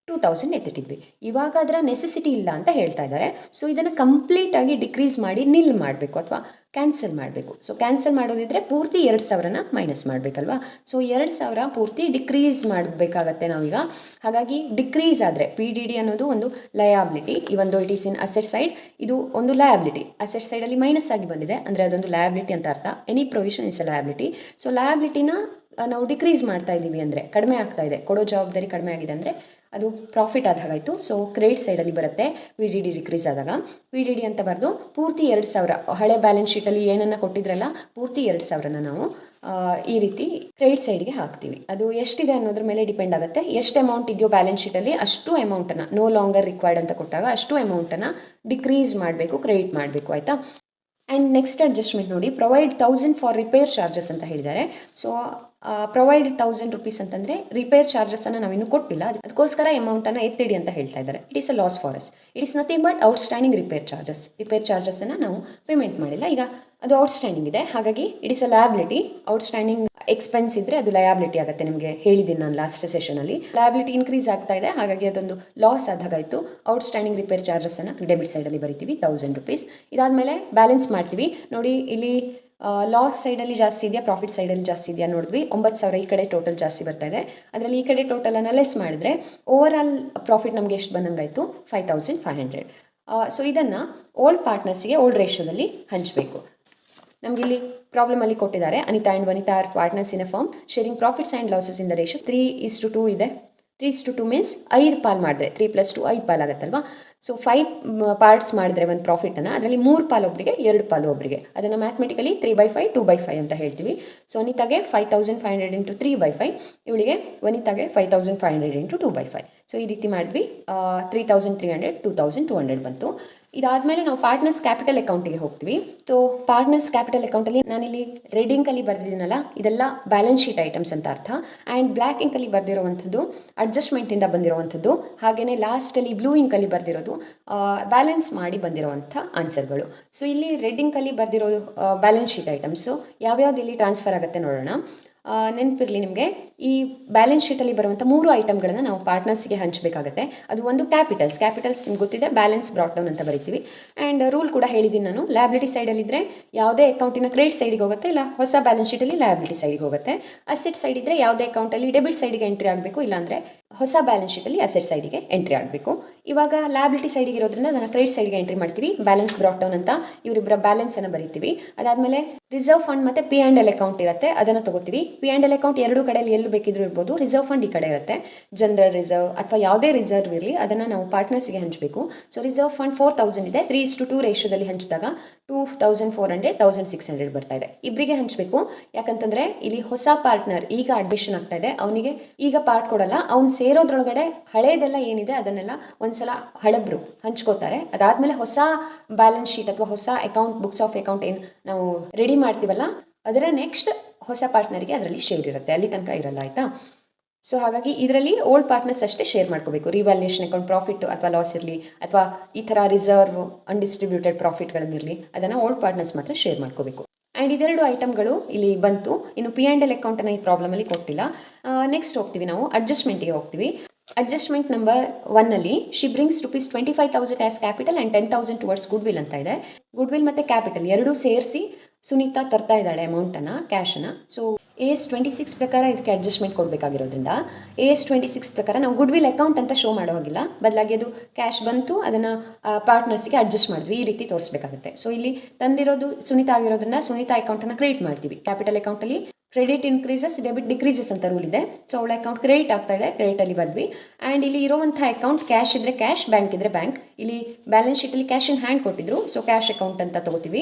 2,000 ಎತ್ತಿಟ್ಟಿದ್ವಿ. ಇವಾಗ ಅದರ ನೆಸೆಸಿಟಿ ಇಲ್ಲ ಅಂತ ಹೇಳ್ತಾ ಇದ್ದಾರೆ. ಸೊ ಇದನ್ನು ಕಂಪ್ಲೀಟಾಗಿ ಡಿಕ್ರೀಸ್ ಮಾಡಿ ನಿಲ್ ಮಾಡಬೇಕು ಅಥವಾ ಕ್ಯಾನ್ಸಲ್ ಮಾಡಬೇಕು. ಸೊ ಕ್ಯಾನ್ಸಲ್ ಮಾಡೋದಿದ್ರೆ ಪೂರ್ತಿ 2,000ನ ಮೈನಸ್ ಮಾಡಬೇಕಲ್ವಾ. ಸೊ 2,000 ಪೂರ್ತಿ ಡಿಕ್ರೀಸ್ ಮಾಡಬೇಕಾಗತ್ತೆ ನಾವೀಗ. ಹಾಗಾಗಿ ಡಿಕ್ರೀಸ್ ಆದರೆ PDD ಅನ್ನೋದು ಒಂದು ಲಯಾಬಿಲಿಟಿ, ಇವೊಂದು it is in asset side, ಇದು ಒಂದು ಲಯಾಬಿಲಿಟಿ. ಅಸೆಟ್ ಸೈಡಲ್ಲಿ ಮೈನಸ್ ಆಗಿ ಬಂದಿದೆ ಅಂದರೆ ಅದೊಂದು ಲಯಾಬಿಲಿಟಿ ಅಂತ ಅರ್ಥ. Any provision is a liability. So ಲಯಾಬಿಲಿಟಿನ ನಾವು ಡಿಕ್ರೀಸ್ ಮಾಡ್ತಾ ಇದ್ದೀವಿ ಅಂದರೆ, ಕಡಿಮೆ ಆಗ್ತಾ ಇದೆ, ಕೊಡೋ ಜವಾಬ್ದಾರಿ ಕಡಿಮೆ ಆಗಿದೆ ಅಂದರೆ ಅದು ಪ್ರಾಫಿಟ್ ಆದಾಗಾಯಿತು. ಸೊ ಕ್ರೆಡಿಟ್ ಸೈಡಲ್ಲಿ ಬರುತ್ತೆ PDD ಡಿಕ್ರೀಸ್ ಆದಾಗ. PDD ಅಂತ ಬರೆದು ಪೂರ್ತಿ 2,000 ಹಳೆ ಬ್ಯಾಲೆನ್ಸ್ ಶೀಟಲ್ಲಿ ಏನನ್ನು ಕೊಟ್ಟಿದ್ರಲ್ಲ ಪೂರ್ತಿ 2,000ನ ನಾವು ಈ ರೀತಿ ಕ್ರೆಡಿಟ್ ಸೈಡ್ಗೆ ಹಾಕ್ತೀವಿ. ಅದು ಎಷ್ಟಿದೆ ಅನ್ನೋದ್ರ ಮೇಲೆ ಡಿಪೆಂಡ್ ಆಗುತ್ತೆ. ಎಷ್ಟು ಅಮೌಂಟ್ ಇದೆಯೋ ಬ್ಯಾಲೆನ್ಸ್ ಶೀಟಲ್ಲಿ ಅಷ್ಟು ಅಮೌಂಟನ್ನು, ನೋ ಲಾಂಗರ್ ರಿಕ್ವೈರ್ಡ್ ಅಂತ ಕೊಟ್ಟಾಗ ಅಷ್ಟು ಅಮೌಂಟನ್ನು ಡಿಕ್ರೀಸ್ ಮಾಡಬೇಕು, ಕ್ರೆಡಿಟ್ ಮಾಡಬೇಕು, ಆಯಿತಾ. ಆ್ಯಂಡ್ ನೆಕ್ಸ್ಟ್ ಅಡ್ಜಸ್ಟ್ಮೆಂಟ್ ನೋಡಿ, ಪ್ರೊವೈಡ್ 1,000 ಫಾರ್ ರಿಪೇರ್ ಚಾರ್ಜಸ್ ಅಂತ ಹೇಳಿದ್ದಾರೆ. ಸೊ ಪ್ರೊವೈಡ್ 1,000 ರೂಪೀಸ್ ಅಂತಂದರೆ ರಿಪೇರ್ ಚಾರ್ಜಸನ್ನು ನಾವಿನ್ನೂ ಕೊಟ್ಟಿಲ್ಲ, ಅದಕ್ಕೋಸ್ಕರ ಅಮೌಂಟನ್ನು ಎತ್ತಿಡಿ ಅಂತ ಹೇಳ್ತಾ ಇದ್ದಾರೆ. It is a loss for us. It is nothing but outstanding repair charges. Repair ಚಾರ್ಜಸನ್ನು ನಾವು ಪೇಮೆಂಟ್ ಮಾಡಿಲ್ಲ, ಈಗ ಅದು ಔಟ್ಸ್ಟ್ಯಾಂಡಿಂಗ್ ಇದೆ. ಹಾಗಾಗಿ it is a liability. Outstanding expense ಇದ್ದರೆ ಅದು ಲಯಾಬಿಲಿಟಿ ಆಗುತ್ತೆ. ನಿಮಗೆ ಹೇಳಿದ್ದೀನಿ ನಾನು ಲಾಸ್ಟ್ ಸೆಷನಲ್ಲಿ. ಲಯಾಬಿಲಿಟಿ ಇನ್ಕ್ರೀಸ್ ಆಗ್ತಾ ಇದೆ, ಹಾಗಾಗಿ ಅದೊಂದು ಲಾಸ್ ಆದಾಗಾಯಿತು. ಔಟ್ಸ್ಟ್ಯಾಂಡಿಂಗ್ ರಿಪೇರ್ ಚಾರ್ಜಸನ್ನು ಡೆಬಿಟ್ ಸೈಡಲ್ಲಿ ಬರಿತೀವಿ 1,000 ರೂಪೀಸ್. ಇದಾದಮೇಲೆ ಬ್ಯಾಲೆನ್ಸ್ ಮಾಡ್ತೀವಿ. ನೋಡಿ ಇಲ್ಲಿ ಲಾಸ್ ಸೈಡಲ್ಲಿ ಜಾಸ್ತಿ ಇದೆಯಾ, ಪ್ರಾಫಿಟ್ ಸೈಡಲ್ಲಿ ಜಾಸ್ತಿ ಇದೆಯಾ ನೋಡಿದ್ವಿ. 9,000 ಈ ಕಡೆ ಟೋಟಲ್ ಜಾಸ್ತಿ ಬರ್ತಾ ಇದೆ. ಅದರಲ್ಲಿ ಈ ಕಡೆ ಟೋಟಲನ್ನು ಲೆಸ್ ಮಾಡಿದ್ರೆ ಓವರ್ ಆಲ್ ಪ್ರಾಫಿಟ್ ನಮಗೆ ಎಷ್ಟು ಬಂದಂಗಾಯಿತು, 5,500. ಸೊ ಇದನ್ನು ಓಲ್ಡ್ ಪಾರ್ಟ್ನರ್ಸಿಗೆ ಓಲ್ಡ್ ರೇಷಿಯೋದಲ್ಲಿ ಹಂಚಬೇಕು. ನಮಗೆ ಇಲ್ಲಿ ಪ್ರಾಬ್ಲಮಲ್ಲಿ ಕೊಟ್ಟಿದ್ದಾರೆ, Anita and Vanita are partners in a firm sharing profits and losses in the ratio 3:2 ಇದೆ. 3:2 ಮೀನ್ಸ್ 5 ಪಾಲು ಮಾಡಿದ್ರೆ 3 + 2 5 ಪಾಲು ಆಗುತ್ತಲ್ವಾ. ಸೊ 5 ಪಾರ್ಟ್ಸ್ ಮಾಡಿದ್ರೆ ಒಂದು ಪ್ರಾಫಿಟನ್ನು, ಅದರಲ್ಲಿ 3 ಪಾಲು ಒಬ್ಬರಿಗೆ, 2 ಪಾಲು ಒಬ್ಬರಿಗೆ. ಅದನ್ನು ಮ್ಯಾಥಮೆಟಿಕಲಿ 3/5 2/5 ಅಂತ ಹೇಳ್ತೀವಿ. ಸೊ ಅನಿತಾಗೆ 5,500 × 3/5, ಇವಳಿಗೆ ವನಿತಾಗೆ 5,500 × 2/5. ಸೊ ಈ ರೀತಿ ಮಾಡಿದ್ವಿ. 3,300 2,200 ಬಂತು. ಇದಾದಮೇಲೆ ನಾವು ಪಾರ್ಟ್ನರ್ಸ್ ಕ್ಯಾಪಿಟಲ್ ಅಕೌಂಟಿಗೆ ಹೋಗ್ತೀವಿ. ಸೊ ಪಾರ್ಟ್ನರ್ಸ್ ಕ್ಯಾಪಿಟಲ್ ಅಕೌಂಟಲ್ಲಿ ನಾನಿಲ್ಲಿ ರೆಡ್ ಇಂಕಲ್ಲಿ ಬರೆದಿದ್ದೀನಲ್ಲ, ಇದೆಲ್ಲ ಬ್ಯಾಲೆನ್ಸ್ ಶೀಟ್ ಐಟಮ್ಸ್ ಅಂತ ಅರ್ಥ. ಆ್ಯಂಡ್ ಬ್ಲ್ಯಾಕ್ ಇಂಕಲ್ಲಿ ಬರೆದಿರುವಂಥದ್ದು ಅಡ್ಜಸ್ಟ್ಮೆಂಟಿಂದ ಬಂದಿರುವಂಥದ್ದು. ಹಾಗೆಯೇ ಲಾಸ್ಟಲ್ಲಿ ಬ್ಲೂ ಇಂಕಲ್ಲಿ ಬರೆದಿರೋದು ಬ್ಯಾಲೆನ್ಸ್ ಮಾಡಿ ಬಂದಿರುವಂಥ ಆನ್ಸರ್ಗಳು. ಸೊ ಇಲ್ಲಿ ರೆಡ್ ಇಂಕಲ್ಲಿ ಬರೆದಿರೋ ಬ್ಯಾಲೆನ್ಸ್ ಶೀಟ್ ಐಟಮ್ಸು ಯಾವ್ಯಾವ್ದು ಇಲ್ಲಿ ಟ್ರಾನ್ಸ್ಫರ್ ಆಗುತ್ತೆ ನೋಡೋಣ. ನೆನಪಿರಲಿ ನಿಮಗೆ, ಈ ಬ್ಯಾಲೆನ್ಸ್ ಶೀಟಲ್ಲಿ ಬರುವಂಥ 3 ಐಟಮ್ಗಳನ್ನು ನಾವು ಪಾರ್ಟ್ನರ್ಸ್ಗೆ ಹಂಚಬೇಕಾಗುತ್ತೆ. ಅದು ಒಂದು ಕ್ಯಾಪಿಟಲ್ಸ್ ನಿಮ್ಗೆ ಗೊತ್ತಿದೆ, ಬ್ಯಾಲೆನ್ಸ್ ಬ್ರಾಟ್ ಡೌನ್ ಅಂತ ಬರಿತೀವಿ. ಆ್ಯಂಡ್ ರೂಲ್ ಕೂಡ ಹೇಳಿದ್ದೀನಿ ನಾನು, ಲಯಾಬಿಲಿಟಿ ಸೈಡಲ್ಲಿದ್ದರೆ ಯಾವುದೇ ಅಕೌಂಟಿನ ಕ್ರೆಡಿಟ್ ಸೈಡಿಗೆ ಹೋಗುತ್ತೆ, ಇಲ್ಲ ಹೊಸ ಬ್ಯಾಲೆನ್ಸ್ ಶೀಟಲ್ಲಿ ಲಯಾಬಿಲಿಟಿ ಸೈಡಿಗೆ ಹೋಗುತ್ತೆ. ಅಸೆಟ್ ಸೈಡ್ ಇದ್ದರೆ ಯಾವುದೇ ಅಕೌಂಟಲ್ಲಿ ಡೆಬಿಟ್ ಸೈಡಿಗೆ ಎಂಟ್ರಿ ಆಗಬೇಕು, ಇಲ್ಲಾಂದರೆ ಹೊಸ ಬ್ಯಾಲೆನ್ಸ್ ಶೀಟಲ್ಲಿ ಅಸೆಟ್ ಸೈಡಿಗೆ ಎಂಟ್ರಿ ಆಗಬೇಕು. ಇವಾಗ ಲಯಾಬಿಲಿಟಿ ಸೈಡಿಗೆ ಇರೋದ್ರಿಂದ ಅದನ್ನು ಕ್ರೆಡಿಟ್ ಸೈಡ್ಗೆ ಎಂಟ್ರಿ ಮಾಡ್ತೀವಿ. ಬ್ಯಾಲೆನ್ಸ್ ಬ್ರಾಟ್ ಡೌನ್ ಅಂತ ಇವರಿಬ್ಬರ ಬ್ಯಾಲೆನ್ಸನ್ನು ಬರಿತೀವಿ. ಅದಾದಮೇಲೆ ರಿಸರ್ವ್ ಫಂಡ್ ಮತ್ತು P&L ಅಕೌಂಟ್ ಇರುತ್ತೆ, ಅದನ್ನು ತೊಗೋತೀವಿ. P&L ಅಕೌಂಟ್ ಎರಡೂ ಕಡೆಯಲ್ಲಿ ಎಲ್ಲೂ ಬೇಕಿದ್ರೂ ಇರ್ಬೋದು. ರಿಸರ್ವ್ ಫಂಡ್ ಈ ಕಡೆ ಇರುತ್ತೆ, ಜನರಲ್ ರಿಸರ್ವ್ ಅಥವಾ ಯಾವುದೇ ರಿಸರ್ವ್ ಇರಲಿ ಅದನ್ನು ನಾವು ಪಾರ್ಟ್ನರ್ಸಿಗೆ ಹಂಚಬೇಕು. ಸೊ ರಿಸರ್ವ್ ಫಂಡ್ 4,000 ಇದೆ, 3:2 ರೇಷಿಯೋದಲ್ಲಿ ಹಂಚಿದಾಗ 2,400 1,600 ಬರ್ತಾ ಇದೆ. ಇಬ್ಬರಿಗೆ ಹಂಚಬೇಕು. ಯಾಕಂತಂದರೆ ಇಲ್ಲಿ ಹೊಸ ಪಾರ್ಟ್ನರ್ ಈಗ ಅಡ್ಮಿಷನ್ ಆಗ್ತಾ ಇದೆ, ಅವನಿಗೆ ಈಗ ಪಾರ್ಟ್ ಕೊಡಲ್ಲ, ಅವ್ನು ಸೇರೋದ್ರೊಳಗಡೆ ಹಳೇದೆಲ್ಲ ಏನಿದೆ ಅದನ್ನೆಲ್ಲ ಒಂದ್ಸಲ ಹಳಬ್ರು ಹಂಚ್ಕೋತಾರೆ. ಅದಾದಮೇಲೆ ಹೊಸ ಬ್ಯಾಲೆನ್ಸ್ ಶೀಟ್ ಅಥವಾ ಹೊಸ ಅಕೌಂಟ್, ಬುಕ್ಸ್ ಆಫ್ ಅಕೌಂಟ್ ಏನು ನಾವು ರೆಡಿ ಮಾಡ್ತೀವಲ್ಲ ಅದರ ನೆಕ್ಸ್ಟ್ ಹೊಸ ಪಾರ್ಟ್ನರ್ಗೆ ಅದರಲ್ಲಿ ಶೇರ್ ಇರುತ್ತೆ, ಅಲ್ಲಿ ತನಕ ಇರಲ್ಲ, ಆಯಿತಾ. ಸೊ ಹಾಗಾಗಿ ಇದರಲ್ಲಿ ಓಲ್ಡ್ ಪಾರ್ಟ್ನರ್ಸ್ ಅಷ್ಟೇ ಶೇರ್ ಮಾಡ್ಕೋಬೇಕು. ರಿವ್ಯಾಲ್ಯೂಯೇಷನ್ ಅಕೌಂಟ್ ಪ್ರಾಫಿಟ್ ಅಥವಾ ಲಾಸ್ ಇರಲಿ, ಅಥವಾ ಈ ಥರ ರಿಸರ್ವ್ ಅನ್ಡಿಸ್ಟ್ರಿಬ್ಯೂಟೆಡ್ ಪ್ರಾಫಿಟ್ಗಳನ್ನಿರಲಿ, ಅದನ್ನು ಓಲ್ಡ್ ಪಾರ್ಟ್ನರ್ಸ್ ಮಾತ್ರ ಶೇರ್ ಮಾಡ್ಕೋಬೇಕು. ಆ್ಯಂಡ್ ಇದೆರಡು ಐಟಮ್ಗಳು ಇಲ್ಲಿ ಬಂತು. ಇನ್ನು P&L ಅಕೌಂಟನ್ನು ಈ ಪ್ರಾಬ್ಲಮಲ್ಲಿ ಕೊಟ್ಟಿಲ್ಲ. ನೆಕ್ಸ್ಟ್ ಹೋಗ್ತೀವಿ ನಾವು ಅಡ್ಜಸ್ಟ್ಮೆಂಟಿಗೆ ಹೋಗ್ತೀವಿ. ಅಡ್ಜಸ್ಟ್ಮೆಂಟ್ ನಂಬರ್ 1ಅಲ್ಲಿ she brings ₹25,000 as capital and 10,000 towards goodwill ಅಂತ ಇದೆ. ಗುಡ್ವಿಲ್ ಮತ್ತು ಕ್ಯಾಪಿಟಲ್ ಎರಡೂ ಸೇರಿಸಿ ಸುನೀತಾ ತರ್ತಾ ಇದ್ದಾಳೆ ಅಮೌಂಟನ್ನು, ಕ್ಯಾಶನ್ನು. ಸೊ AS 26 ಪ್ರಕಾರ ಇದಕ್ಕೆ ಅಡ್ಜಸ್ಟ್ಮೆಂಟ್ ಕೊಡಬೇಕಾಗಿರೋದ್ರಿಂದ AS 26 ಪ್ರಕಾರ ನಾವು ಗುಡ್ವಿಲ್ ಅಕೌಂಟ್ ಅಂತ ಶೋ ಮಾಡೋ ಹಾಗಿಲ್ಲ, ಬದಲಾಗಿ ಅದು ಕ್ಯಾಶ್ ಬಂತು, ಅದನ್ನು ಪಾರ್ಟ್ನರ್ಸ್ಗೆ ಅಡ್ಜಸ್ಟ್ ಮಾಡಿದ್ವಿ, ಈ ರೀತಿ ತೋರಿಸ್ಬೇಕಾಗುತ್ತೆ. ಸೊ ಇಲ್ಲಿ ತಂದಿರೋದು ಸುನೀತಾ ಆಗಿರೋದ್ರಿಂದ ಸುನೀತಾ ಅಕೌಂಟನ್ನು ಕ್ರಿಯೇಟ್ ಮಾಡ್ತೀವಿ. ಕ್ಯಾಪಿಟಲ್ ಅಕೌಂಟಲ್ಲಿ ಕ್ರೆಡಿಟ್ ಇನ್ಕ್ರೀಸಸ್, ಡೆಬಿಟ್ ಡಿಕ್ರೀಸಸ್ ಅಂತ ರೂಲ್ ಇದೆ. ಸೊ ಅವಳ ಅಕೌಂಟ್ ಕ್ರೆಡಿಟ್ ಆಗ್ತಾ ಇದೆ, ಕ್ರೆಡಿಟಲ್ಲಿ ಬಂದ್ವಿ. ಆ್ಯಂಡ್ ಇಲ್ಲಿ ಇರುವಂಥ ಅಕೌಂಟ್ ಕ್ಯಾಶ್ ಇದ್ದರೆ ಕ್ಯಾಶ್, ಬ್ಯಾಂಕ್ ಇದ್ದರೆ ಬ್ಯಾಂಕ್. ಇಲ್ಲಿ ಬ್ಯಾಲೆನ್ಸ್ ಶೀಟಲ್ಲಿ ಕ್ಯಾಶ್ ಇನ್ ಹ್ಯಾಂಡ್ ಕೊಟ್ಟಿದ್ರು, ಸೊ ಕ್ಯಾಶ್ ಅಕೌಂಟ್ ಅಂತ ತೊಗೋತೀವಿ.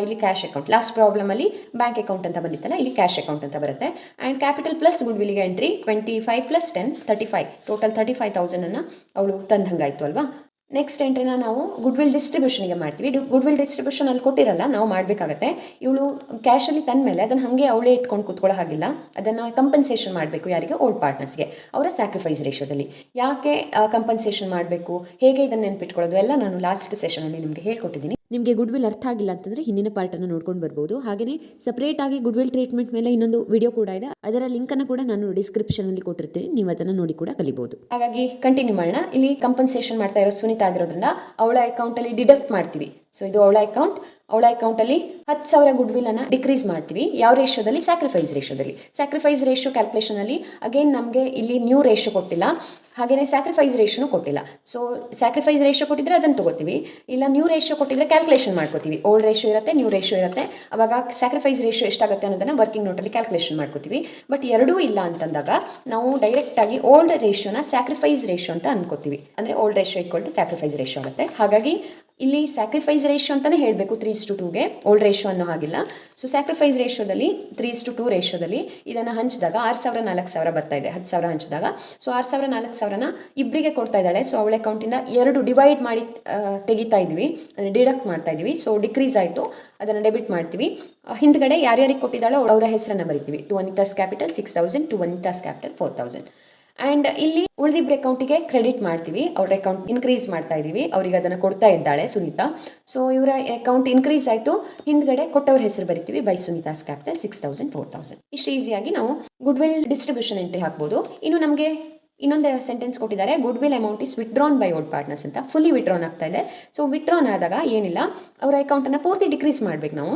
ಇಲ್ಲಿ ಕ್ಯಾಶ್ ಅಕೌಂಟ್, ಲಾಸ್ಟ್ ಪ್ರಾಬ್ಲಮಲ್ಲಿ ಬ್ಯಾಂಕ್ ಅಕೌಂಟ್ ಅಂತ ಬಂದಿತ್ತಲ್ಲ, ಇಲ್ಲಿ ಕ್ಯಾಶ್ ಅಕೌಂಟ್ ಅಂತ ಬರುತ್ತೆ. ಆ್ಯಂಡ್ ಕ್ಯಾಪಿಟಲ್ ಪ್ಲಸ್ ಗುಡ್ವಿಲ್ಗೆ ಎಂಟ್ರಿ 25 + 10 35, ಟೋಟಲ್ 35,000 ಅವಳು ತಂದಂಗಾಯಿತು ಅಲ್ವಾ. ನೆಕ್ಸ್ಟ್ ಎಂಟ್ರಿನ ನಾವು ಗುಡ್ವಿಲ್ ಡಿಸ್ಟ್ರಿಬ್ಯೂಷನ್ಗೆ ಮಾಡ್ತೀವಿ. ಗುಡ್ವಿಲ್ ಡಿಸ್ಟ್ರಿಬ್ಯೂಷನ್ ಅಲ್ಲಿ ಕೊಟ್ಟಿರಲ್ಲ, ನಾವು ಮಾಡಬೇಕಾಗತ್ತೆ. ಇವಳು ಕ್ಯಾಶಲ್ಲಿ ತಂದ ಮೇಲೆ ಅದನ್ನು ಹಾಗೆ ಅವಳೇ ಇಟ್ಕೊಂಡು ಕೂತ್ಕೊಳ್ಳೋ ಹಾಗಿಲ್ಲ, ಅದನ್ನು ಕಂಪನ್ಸೇಷನ್ ಮಾಡಬೇಕು. ಯಾರಿಗೆ? ಓಲ್ಡ್ ಪಾರ್ಟ್ನರ್ಸ್ಗೆ, ಅವರ ಸ್ಯಾಕ್ರಿಫೈಸ್ ರೇಷೋದಲ್ಲಿ. ಯಾಕೆ ಕಂಪನ್ಸೇಷನ್ ಮಾಡಬೇಕು, ಹೇಗೆ ಇದನ್ನು ನೆನ್ಪಿಟ್ಕೊಳ್ಳೋದು ಎಲ್ಲ ನಾನು ಲಾಸ್ಟ್ ಸೆಷನಲ್ಲಿ ನಿಮಗೆ ಹೇಳ್ಕೊಟ್ಟಿದ್ದೀನಿ. ನಿಮಗೆ ಗುಡ್ವಿಲ್ ಅರ್ಥ ಆಗಿಲ್ಲ ಅಂತಂದರೆ ಹಿಂದಿನ ಪಾರ್ಟನ್ನು ನೋಡ್ಕೊಂಡು ಬರ್ಬೋದು. ಹಾಗೆಯೇ ಸಪ್ರೇಟಾಗಿ ಗುಡ್ವಿಲ್ ಟ್ರೀಟ್ಮೆಂಟ್ ಮೇಲೆ ಇನ್ನೊಂದು ವಿಡಿಯೋ ಕೂಡ ಇದೆ, ಅದರ ಲಿಂಕನ್ನು ಕೂಡ ನಾನು ಡಿಸ್ಕ್ರಿಪ್ಷನಲ್ಲಿ ಕೊಟ್ಟಿರ್ತೀನಿ, ನೀವು ಅದನ್ನು ನೋಡಿ ಕೂಡ ಕಲಿಬಹುದು. ಹಾಗಾಗಿ ಕಂಟಿನ್ಯೂ ಮಾಡೋಣ. ಇಲ್ಲಿ ಕಂಪನ್ಸೇಷನ್ ಮಾಡ್ತಾ ಇರೋ ಸುನೀತಾ ಆಗಿರೋದ್ರಿಂದ ಅವಳ ಅಕೌಂಟಲ್ಲಿ ಡಿಡಕ್ಟ್ ಮಾಡ್ತೀವಿ. ಸೊ ಇದು ಅವಳ ಅಕೌಂಟಲ್ಲಿ 10,000 ಗುಡ್ವಿಲನ್ನು ಡಿಕ್ರೀಸ್ ಮಾಡ್ತೀವಿ. ಯಾವ ರೇಷೋದಲ್ಲಿ? ಸ್ಯಾಕ್ರಿಫೈಸ್ ರೇಷೋದಲ್ಲಿ. ಸ್ಯಾಕ್ರಿಫೈಸ್ ರೇಷೋ ಕ್ಯಾಲ್ಕುಲೇಷನಲ್ಲಿ ಅಗೇನ್ ನಮಗೆ ಇಲ್ಲಿ ನ್ಯೂ ರೇಷೋ ಕೊಟ್ಟಿಲ್ಲ, ಹಾಗೆಯೇ ಸ್ಯಾಕ್ರಿಫೈಸ್ ರೇಷನು ಕೊಟ್ಟಿಲ್ಲ. ಸೊ ಸ್ಯಾಕ್ರಿಫೈಸ್ ರೇಷೋ ಕೊಟ್ಟಿದ್ರೆ ಅದನ್ನು ತಗೋತೀವಿ, ಇಲ್ಲ ನ್ಯೂ ರೇಷೋ ಕೊಟ್ಟಿದ್ರೆ ಕ್ಯಾಲ್ಕುಲೇಷನ್ ಮಾಡ್ಕೋತೀವಿ. ಓಲ್ಡ್ ರೇಷೋ ಇರುತ್ತೆ, ನ್ಯೂ ರೇಷೋ ಇರುತ್ತೆ. ಅವಾಗ ಸ್ಯಾಕ್ರಿಫೈಸ್ ರೇಷೋ ಎಷ್ಟಾಗುತ್ತೆ ಅನ್ನೋದನ್ನು ವರ್ಕಿಂಗ್ ನೋಟಲ್ಲಿ ಕ್ಯಾಲ್ಕುಲೇಷನ್ ಮಾಡ್ಕೋತೀವಿ. ಬಟ್ ಎರಡೂ ಇಲ್ಲ ಅಂತಂದಾಗ ನಾವು ಡೈರೆಕ್ಟಾಗಿ ಓಲ್ಡ್ ರೇಷೋನ ಸ್ಯಾಕ್ರಿಫೈಸ್ ರೇಷೋ ಅಂತ ಅನ್ಕೋತೀವಿ. ಅಂದರೆ old ratio equal to sacrifice ratio ಆಗುತ್ತೆ. ಹಾಗಾಗಿ ಇಲ್ಲಿ ಸ್ಯಾಕ್ರಿಫೈಸ್ ರೇಷೋ ಅಂತಲೇ ಹೇಳಬೇಕು 3:2ಗೆ, ಓಲ್ಡ್ ರೇಷೋ ಅನ್ನೋ ಹಾಗಿಲ್ಲ. ಸೊ ಸ್ಯಾಕ್ರಿಫೈಸ್ ರೇಷೋದಲ್ಲಿ 3:2 ರೇಷೋದಲ್ಲಿ ಇದನ್ನು ಹಂಚಿದಾಗ 6,000 4,000 ಬರ್ತಾ ಇದೆ. 10,000 ಹಂಚಿದಾಗ ಸೊ 6,000 4,000ನ ಇಬ್ಬರಿಗೆ ಕೊಡ್ತಾ ಇದ್ದಾಳೆ. ಸೊ ಅವಳ ಅಕೌಂಟಿಂದ 2 ಡಿವೈಡ್ ಮಾಡಿ ತೆಗಿತಾ ಇದ್ವಿ, ಡಿಡಕ್ಟ್ ಮಾಡ್ತಾ ಇದ್ವಿ. ಸೊ ಡಿಕ್ರೀಸ್ ಆಯಿತು, ಅದನ್ನು ಡೆಬಿಟ್ ಮಾಡ್ತೀವಿ. ಹಿಂದ್ಗಡೆ ಯಾರ್ಯಾರಿಗೆ ಕೊಟ್ಟಿದ್ದಾಳೋ ಅವರ ಹೆಸರನ್ನು ಬರಿತೀವಿ. To Vanita's capital 6,000, to Vanita's capital 4,000. And ಇಲ್ಲಿ ಉಳಿದಿಬ್ಬರ ಅಕೌಂಟಿಗೆ ಕ್ರೆಡಿಟ್ ಮಾಡ್ತೀವಿ. ಅವ್ರ ಅಕೌಂಟ್ ಇನ್ಕ್ರೀಸ್ ಮಾಡ್ತಾ ಇದ್ದೀವಿ, ಅವ್ರಿಗೆ ಅದನ್ನು ಕೊಡ್ತಾ ಇದ್ದಾಳೆ ಸುನೀತಾ. ಸೊ ಇವರ ಅಕೌಂಟ್ ಇನ್ಕ್ರೀಸ್ ಆಯಿತು, ಹಿಂದ್ಗಡೆ ಕೊಟ್ಟವ್ರ ಹೆಸರು ಬರಿತೀವಿ ಬೈ ಸುನೀತಾಸ್ ಕ್ಯಾಪಿಟಲ್ 6,000 4,000. ಇಷ್ಟು ಈಸಿಯಾಗಿ ನಾವು ಗುಡ್ವಿಲ್ ಡಿಸ್ಟ್ರಿಬ್ಯೂಷನ್ ಎಂಟ್ರಿ ಹಾಕ್ಬೋದು. ಇನ್ನು ನಮಗೆ ಇನ್ನೊಂದು ಸೆಂಟೆನ್ಸ್ ಕೊಟ್ಟಿದ್ದಾರೆ, goodwill amount is withdrawn by old partners ಅಂತ. ಫುಲ್ಲಿ ವಿತ್ಡ್ರಾನ್ ಆಗ್ತಾ ಇದೆ. ಸೊ ವಿತ್ಡ್ರಾನ್ ಆದಾಗ ಏನಿಲ್ಲ, ಅವರ ಅಕೌಂಟನ್ನು ಪೂರ್ತಿ ಡಿಕ್ರೀಸ್ ಮಾಡ್ಬೇಕು ನಾವು.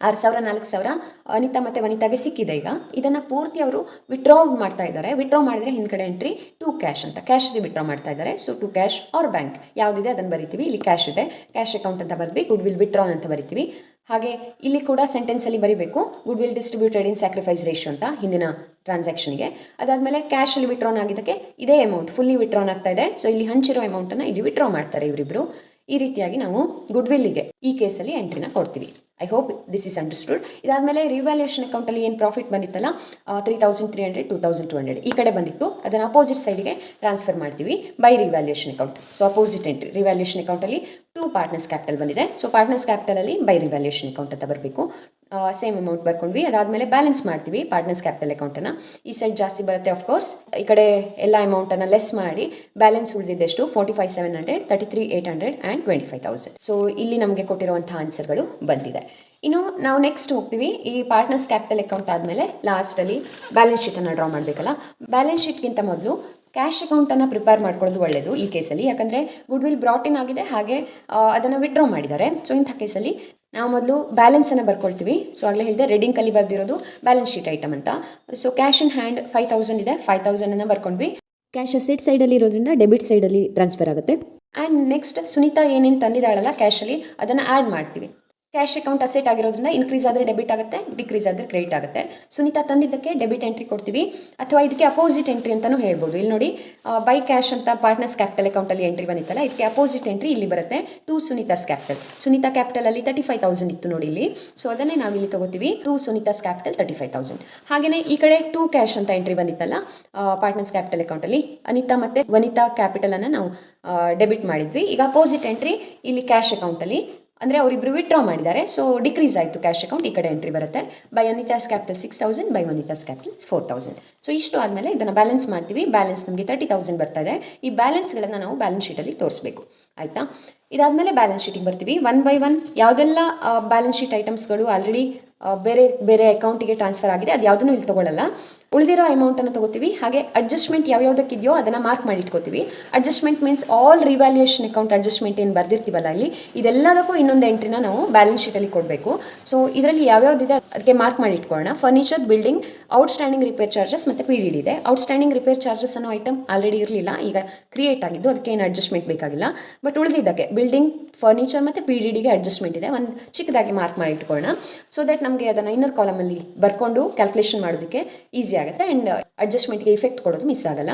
6,000 4,000 ಅನಿತಾ ಮತ್ತು ವನಿತಾಗೆ ಸಿಕ್ಕಿದೆ. ಈಗ ಇದನ್ನು ಪೂರ್ತಿ ಅವರು ವಿತ್ಡ್ರಾ ಮಾಡ್ತಾ ಇದ್ದಾರೆ. ವಿತ್ಡ್ರಾ ಮಾಡಿದ್ರೆ ಹಿಂದ್ಗಡೆ ಎಂಟ್ರಿ ಟು ಕ್ಯಾಶ್ ಅಂತ, ಕ್ಯಾಶಲ್ಲಿ ವಿತ್ಡ್ರಾ ಮಾಡ್ತಾ ಇದ್ದಾರೆ. So to cash or bank ಯಾವುದಿದೆ ಅದನ್ನು ಬರಿತೀವಿ. ಇಲ್ಲಿ ಕ್ಯಾಶ್ ಇದೆ, ಕ್ಯಾಶ್ ಅಕೌಂಟ್ ಅಂತ ಬರೆದ್ವಿ, ಗುಡ್ವಿಲ್ ವಿತ್ಡ್ರಾನ್ ಅಂತ ಬರಿತೀವಿ. ಹಾಗೆ ಇಲ್ಲಿ ಕೂಡ ಸೆಂಟೆನ್ಸಲ್ಲಿ ಬರೀಬೇಕು ಗುಡ್ವಿಲ್ ಡಿಸ್ಟ್ರಿಬ್ಯೂಟೆಡ್ ಇನ್ ಸ್ಯಾಕ್ರಿಫೈಸ್ ರೇಷೋ ಅಂತ ಹಿಂದಿನ ಟ್ರಾನ್ಸಾಕ್ಷನ್ಗೆ. ಅದಾದಮೇಲೆ ಕ್ಯಾಶಲ್ಲಿ ವಿತ್ಡ್ರಾನ್ ಆಗಿದ್ದಕ್ಕೆ ಇದೇ ಅಮೌಂಟ್ ಫುಲ್ಲಿ ವಿತ್ಡ್ರಾನ್ ಆಗ್ತಾ ಇದೆ. ಸೊ ಇಲ್ಲಿ ಹಂಚಿರೋ ಅಮೌಂಟನ್ನು ಇಲ್ಲಿ ವಿತ್ಡ್ರಾ ಮಾಡ್ತಾರೆ ಇವರಿಬ್ಬರು. ಈ ರೀತಿಯಾಗಿ ನಾವು ಗುಡ್ವಿಲ್ಲಿಗೆ ಈ ಕೇಸಲ್ಲಿ ಎಂಟ್ರಿನ ಕೊಡ್ತೀವಿ. I hope this is understood. ಇದಾದಮೇಲೆ ರಿವ್ಯಾಲ್ಯೂಯೇಷನ್ ಅಕೌಂಟಲ್ಲಿ ಏನು ಪ್ರಾಫಿಟ್ ಬಂದಿತ್ತಲ್ಲ 3,300 2,200 ಈ ಕಡೆ ಬಂದಿತ್ತು, ಅದನ್ನು ಅಪೋಸಿಟ್ ಸೈಡಿಗೆ ಟ್ರಾನ್ಸ್ಫರ್ ಮಾಡ್ತೀವಿ by revaluation account. So opposite entry revaluation ಅಕೌಂಟಲ್ಲಿ 2 ಪಾರ್ಟ್ನರ್ಸ್ ಕ್ಯಾಪಿಟಲ್ ಬಂದಿದೆ. ಸೊ ಪಾರ್ಟ್ನರ್ಸ್ ಕ್ಯಾಪಿಟಲಲ್ಲಿ ಬೈ ರಿವ್ಯಾಲ್ಯೂಯೇಷನ್ ಅಕೌಂಟ್ ಅಂತ ಬರಬೇಕು. ಸೇಮ್ ಅಮೌಂಟ್ ಬರ್ಕೊಂಡ್ವಿ. ಅದಾದಮೇಲೆ ಬ್ಯಾಲೆನ್ಸ್ ಮಾಡ್ತೀವಿ ಪಾರ್ಟ್ನರ್ಸ್ ಕ್ಯಾಪಿಟಲ್ ಅಕೌಂಟನ್ನು. ಈ ಸೈಡ್ ಜಾಸ್ತಿ ಬರುತ್ತೆ ಆಫ್ಕೋರ್ಸ್, ಈ ಕಡೆ ಎಲ್ಲ ಅಮೌಂಟನ್ನು ಲೆಸ್ ಮಾಡಿ ಬ್ಯಾಲೆನ್ಸ್ ಉಳಿದಿದ್ದೆಷ್ಟು 45,700 33,800 ಆ್ಯಂಡ್ 25,000. ಸೊ ಇಲ್ಲಿ ನಮಗೆ ಕೊಟ್ಟಿರುವಂಥ ಆನ್ಸರ್ಗಳು ಬಂದಿದೆ. ಇನ್ನು ನಾವು ನೆಕ್ಸ್ಟ್ ಹೋಗ್ತೀವಿ. ಈ ಪಾರ್ಟ್ನರ್ಸ್ ಕ್ಯಾಪಿಟಲ್ ಅಕೌಂಟ್ ಆದಮೇಲೆ ಲಾಸ್ಟಲ್ಲಿ ಬ್ಯಾಲೆನ್ಸ್ ಶೀಟನ್ನು ಡ್ರಾ ಮಾಡಬೇಕಲ್ಲ. ಬ್ಯಾಲೆನ್ಸ್ ಶೀಟ್ಗಿಂತ ಮೊದಲು ಕ್ಯಾಶ್ ಅಕೌಂಟನ್ನು ಪ್ರಿಪೇರ್ ಮಾಡ್ಕೊಳ್ಳೋದು ಒಳ್ಳೆಯದು ಈ ಕೇಸಲ್ಲಿ. ಯಾಕಂದರೆ ಗುಡ್ವಿಲ್ ಬ್ರಾಟ್ ಇನ್ ಆಗಿದೆ, ಹಾಗೆ ಅದನ್ನು ವಿತ್ಡ್ರಾ ಮಾಡಿದ್ದಾರೆ. ಸೊ ಇಂಥ ಕೇಸಲ್ಲಿ ನಾವು ಮೊದಲು ಬ್ಯಾಲೆನ್ಸನ್ನು ಬರ್ಕೊಳ್ತೀವಿ. ಸೊ ಆಗಲೇ ಹೇಳಿದೆ ರೆಡಿಂಗ್ ಕಲ್ಲಿ ಬರೆದಿರೋದು ಬ್ಯಾಲೆನ್ಸ್ ಶೀಟ್ ಐಟಮ್ ಅಂತ. ಸೊ ಕ್ಯಾಶ್ ಇನ್ ಹ್ಯಾಂಡ್ 5,000 ಇದೆ, 5,000 ಬರ್ಕೊಂಡ್ವಿ. ಕ್ಯಾಶ್ ಅಸೆಟ್ ಸೈಡಲ್ಲಿ ಇರೋದ್ರಿಂದ ಡೆಬಿಟ್ ಸೈಡಲ್ಲಿ ಟ್ರಾನ್ಸ್ಫರ್ ಆಗುತ್ತೆ. ಆ್ಯಂಡ್ ನೆಕ್ಸ್ಟ್ ಸುನೀತಾ ಏನೇನು ತಂದಿದ್ದಾಳಲ್ಲ ಕ್ಯಾಶಲ್ಲಿ ಅದನ್ನು ಆ್ಯಡ್ ಮಾಡ್ತೀವಿ. ಕ್ಯಾಶ್ ಅಕೌಂಟ್ ಅಸೆಟ್ ಆಗಿರೋದ್ರಿಂದ ಇನ್ಕ್ರೀಸ್ ಆದರೆ ಡೆಬಿಟ್ ಆಗುತ್ತೆ, ಡಿಕ್ರೀಸ್ ಆದರೆ ಕ್ರೆಡಿಟ್ ಆಗುತ್ತೆ. ಸುನೀತಾ ತಂದಿದ್ದಕ್ಕೆ ಡೆಬಿಟ್ ಎಂಟ್ರಿ ಕೊಡ್ತೀವಿ, ಅಥವಾ ಇದಕ್ಕೆ ಅಪೋಸಿಟ್ ಎಂಟ್ರಿ ಅಂತಲೂ ಹೇಳ್ಬೋದು. ಇಲ್ಲಿ ನೋಡಿ ಬೈ ಕ್ಯಾಶ್ ಅಂತ ಪಾರ್ಟ್ನರ್ಸ್ ಕ್ಯಾಪಿಟಲ್ ಅಕೌಂಟಲ್ಲಿ ಎಂಟ್ರಿ ಬಂದಿತ್ತಲ್ಲ, ಇದಕ್ಕೆ ಅಪೋಸಿಟ್ ಎಂಟ್ರಿ ಇಲ್ಲಿ ಬರುತ್ತೆ ಟು ಸುನೀತಾಸ್ ಕ್ಯಾಪಿಟಲ್. ಸುನೀತಾ ಕ್ಯಾಪಿಟಲಲ್ಲಿ 35,000 ಇತ್ತು ನೋಡಿ ಇಲ್ಲಿ. ಸೊ ಅದನ್ನೇ ನಾವು ಇಲ್ಲಿ ತಗೋತೀವಿ ಟು ಸುನೀತಾಸ್ ಕ್ಯಾಪಿಟಲ್ 35,000. ಹಾಗೆಯೇ ಈ ಕಡೆ ಟು ಕ್ಯಾಶ್ ಅಂತ ಎಂಟ್ರಿ ಬಂದಿತ್ತಲ್ಲ ಪಾರ್ಟ್ನರ್ಸ್ ಕ್ಯಾಪಿಟಲ್ ಅಕೌಂಟಲ್ಲಿ, ಅನಿತಾ ಮತ್ತು ವನಿತಾ ಕ್ಯಾಪಿಟಲನ್ನು ನಾವು ಡೆಬಿಟ್ ಮಾಡಿದ್ವಿ. ಈಗ ಅಪೋಸಿಟ್ ಎಂಟ್ರಿ ಇಲ್ಲಿ ಕ್ಯಾಶ್ ಅಕೌಂಟಲ್ಲಿ, ಅಂದರೆ ಅವರಿಬ್ಬರು ವಿತ್ಡ್ರಾ ಮಾಡಿದ್ದಾರೆ. ಸೊ ಡಿಕ್ರೀಸ್ ಆಯಿತು ಕ್ಯಾಶ್ ಅಕೌಂಟ್, ಈ ಕಡೆ ಎಂಟ್ರಿ ಬರುತ್ತೆ by Anita's capital 6,000 by Vanita's capital 4,000. So ಇಷ್ಟು ಆದಮೇಲೆ ಇದನ್ನು ಬ್ಯಾಲೆನ್ಸ್ ಮಾಡ್ತೀವಿ. ಬ್ಯಾಲೆನ್ಸ್ ನಮಗೆ 30,000 ಬರ್ತಾ ಇದೆ. ಈ ಬ್ಯಾಲೆನ್ಸ್ಗಳನ್ನು ನಾವು ಬ್ಯಾಲೆನ್ಸ್ ಶೀಟಲ್ಲಿ ತೋರಿಸ್ಬೇಕು, ಆಯಿತಾ. ಇದಾದಮೇಲೆ ಬ್ಯಾಲೆನ್ಸ್ ಶೀಟಿಗೆ ಬರ್ತೀವಿ. 1 by 1 ಯಾವುದೆಲ್ಲ ಬ್ಯಾಲೆನ್ಸ್ ಶೀಟ್ ಐಟಮ್ಸ್ಗಳು ಆಲ್ರೆಡಿ ಬೇರೆ ಬೇರೆ ಅಕೌಂಟಿಗೆ ಟ್ರಾನ್ಸ್ಫರ್ ಆಗಿದೆ ಅದು ಯಾವುದನ್ನು ಇಲ್ಲಿ ತೊಗೊಳ್ಳಲ್ಲ. ಉಳಿದಿರೋ ಅಮೌಂಟನ್ನು ತೊಗೋತೀವಿ. ಹಾಗೆ ಅಡ್ಜಸ್ಟ್ಮೆಂಟ್ ಯಾವ್ಯಾವುದಕ್ಕಿದೆಯೋ ಅದನ್ನು ಮಾರ್ಕ್ ಮಾಡಿ ಇಟ್ಕೋತೀವಿ. Adjustment means all revaluation account adjustment ಏನು ಬರ್ದಿರ್ತೀವಲ್ಲ ಇಲ್ಲಿ, ಇದೆಲ್ಲದಕ್ಕೂ ಇನ್ನೊಂದು ಎಂಟ್ರಿನ ನಾವು ಬ್ಯಾಲೆನ್ಸ್ ಶೀಟಲ್ಲಿ ಕೊಡಬೇಕು. ಸೊ ಇದರಲ್ಲಿ ಯಾವ್ಯಾವುದಿದೆ ಅದಕ್ಕೆ ಮಾರ್ಕ್ ಮಾಡಿ ಇಟ್ಕೊಳ್ಳೋಣ. Furniture, building, outstanding repair charges ಮತ್ತು PDD ಇದೆ. ಔಟ್ಸ್ಟ್ಯಾಂಡಿಂಗ್ ರಿಪೇರ್ ಚಾರ್ಜಸ್ ಅನ್ನೋ ಐಟಮ್ ಆಲ್ರೆಡಿ ಇರಲಿಲ್ಲ, ಈಗ ಕ್ರಿಯೇಟ್ ಆಗಿದ್ದು, ಅದಕ್ಕೆ ಏನು ಅಡ್ಜಸ್ಟ್ಮೆಂಟ್ ಬೇಕಾಗಿಲ್ಲ. ಬಟ್ ಉಳಿದಿದ್ದಕ್ಕೆ ಬಿಲ್ಡಿಂಗ್, ಫರ್ನಿಚರ್ ಮತ್ತು PDDಗೆ ಅಡ್ಜಸ್ಟ್ಮೆಂಟ್ ಇದೆ. ಒಂದು ಚಿಕ್ಕದಾಗಿ ಮಾರ್ಕ್ ಮಾಡಿ ಇಟ್ಕೊಳ್ಳೋಣ. ಸೊ ದಟ್ ನಮಗೆ ಅದನ್ನು ಇನ್ನರ್ ಕಾಲಮಲ್ಲಿ ಬರ್ಕೊಂಡು ಕ್ಯಾಲ್ಕುಲೇಷನ್ ಮಾಡೋದಕ್ಕೆ ಈಸಿ ಆಗುತ್ತೆ ಆ್ಯಂಡ್ ಅಡ್ಜಸ್ಟ್ಮೆಂಟ್ಗೆ ಇಫೆಕ್ಟ್ ಕೊಡೋದು ಮಿಸ್ ಆಗಲ್ಲ.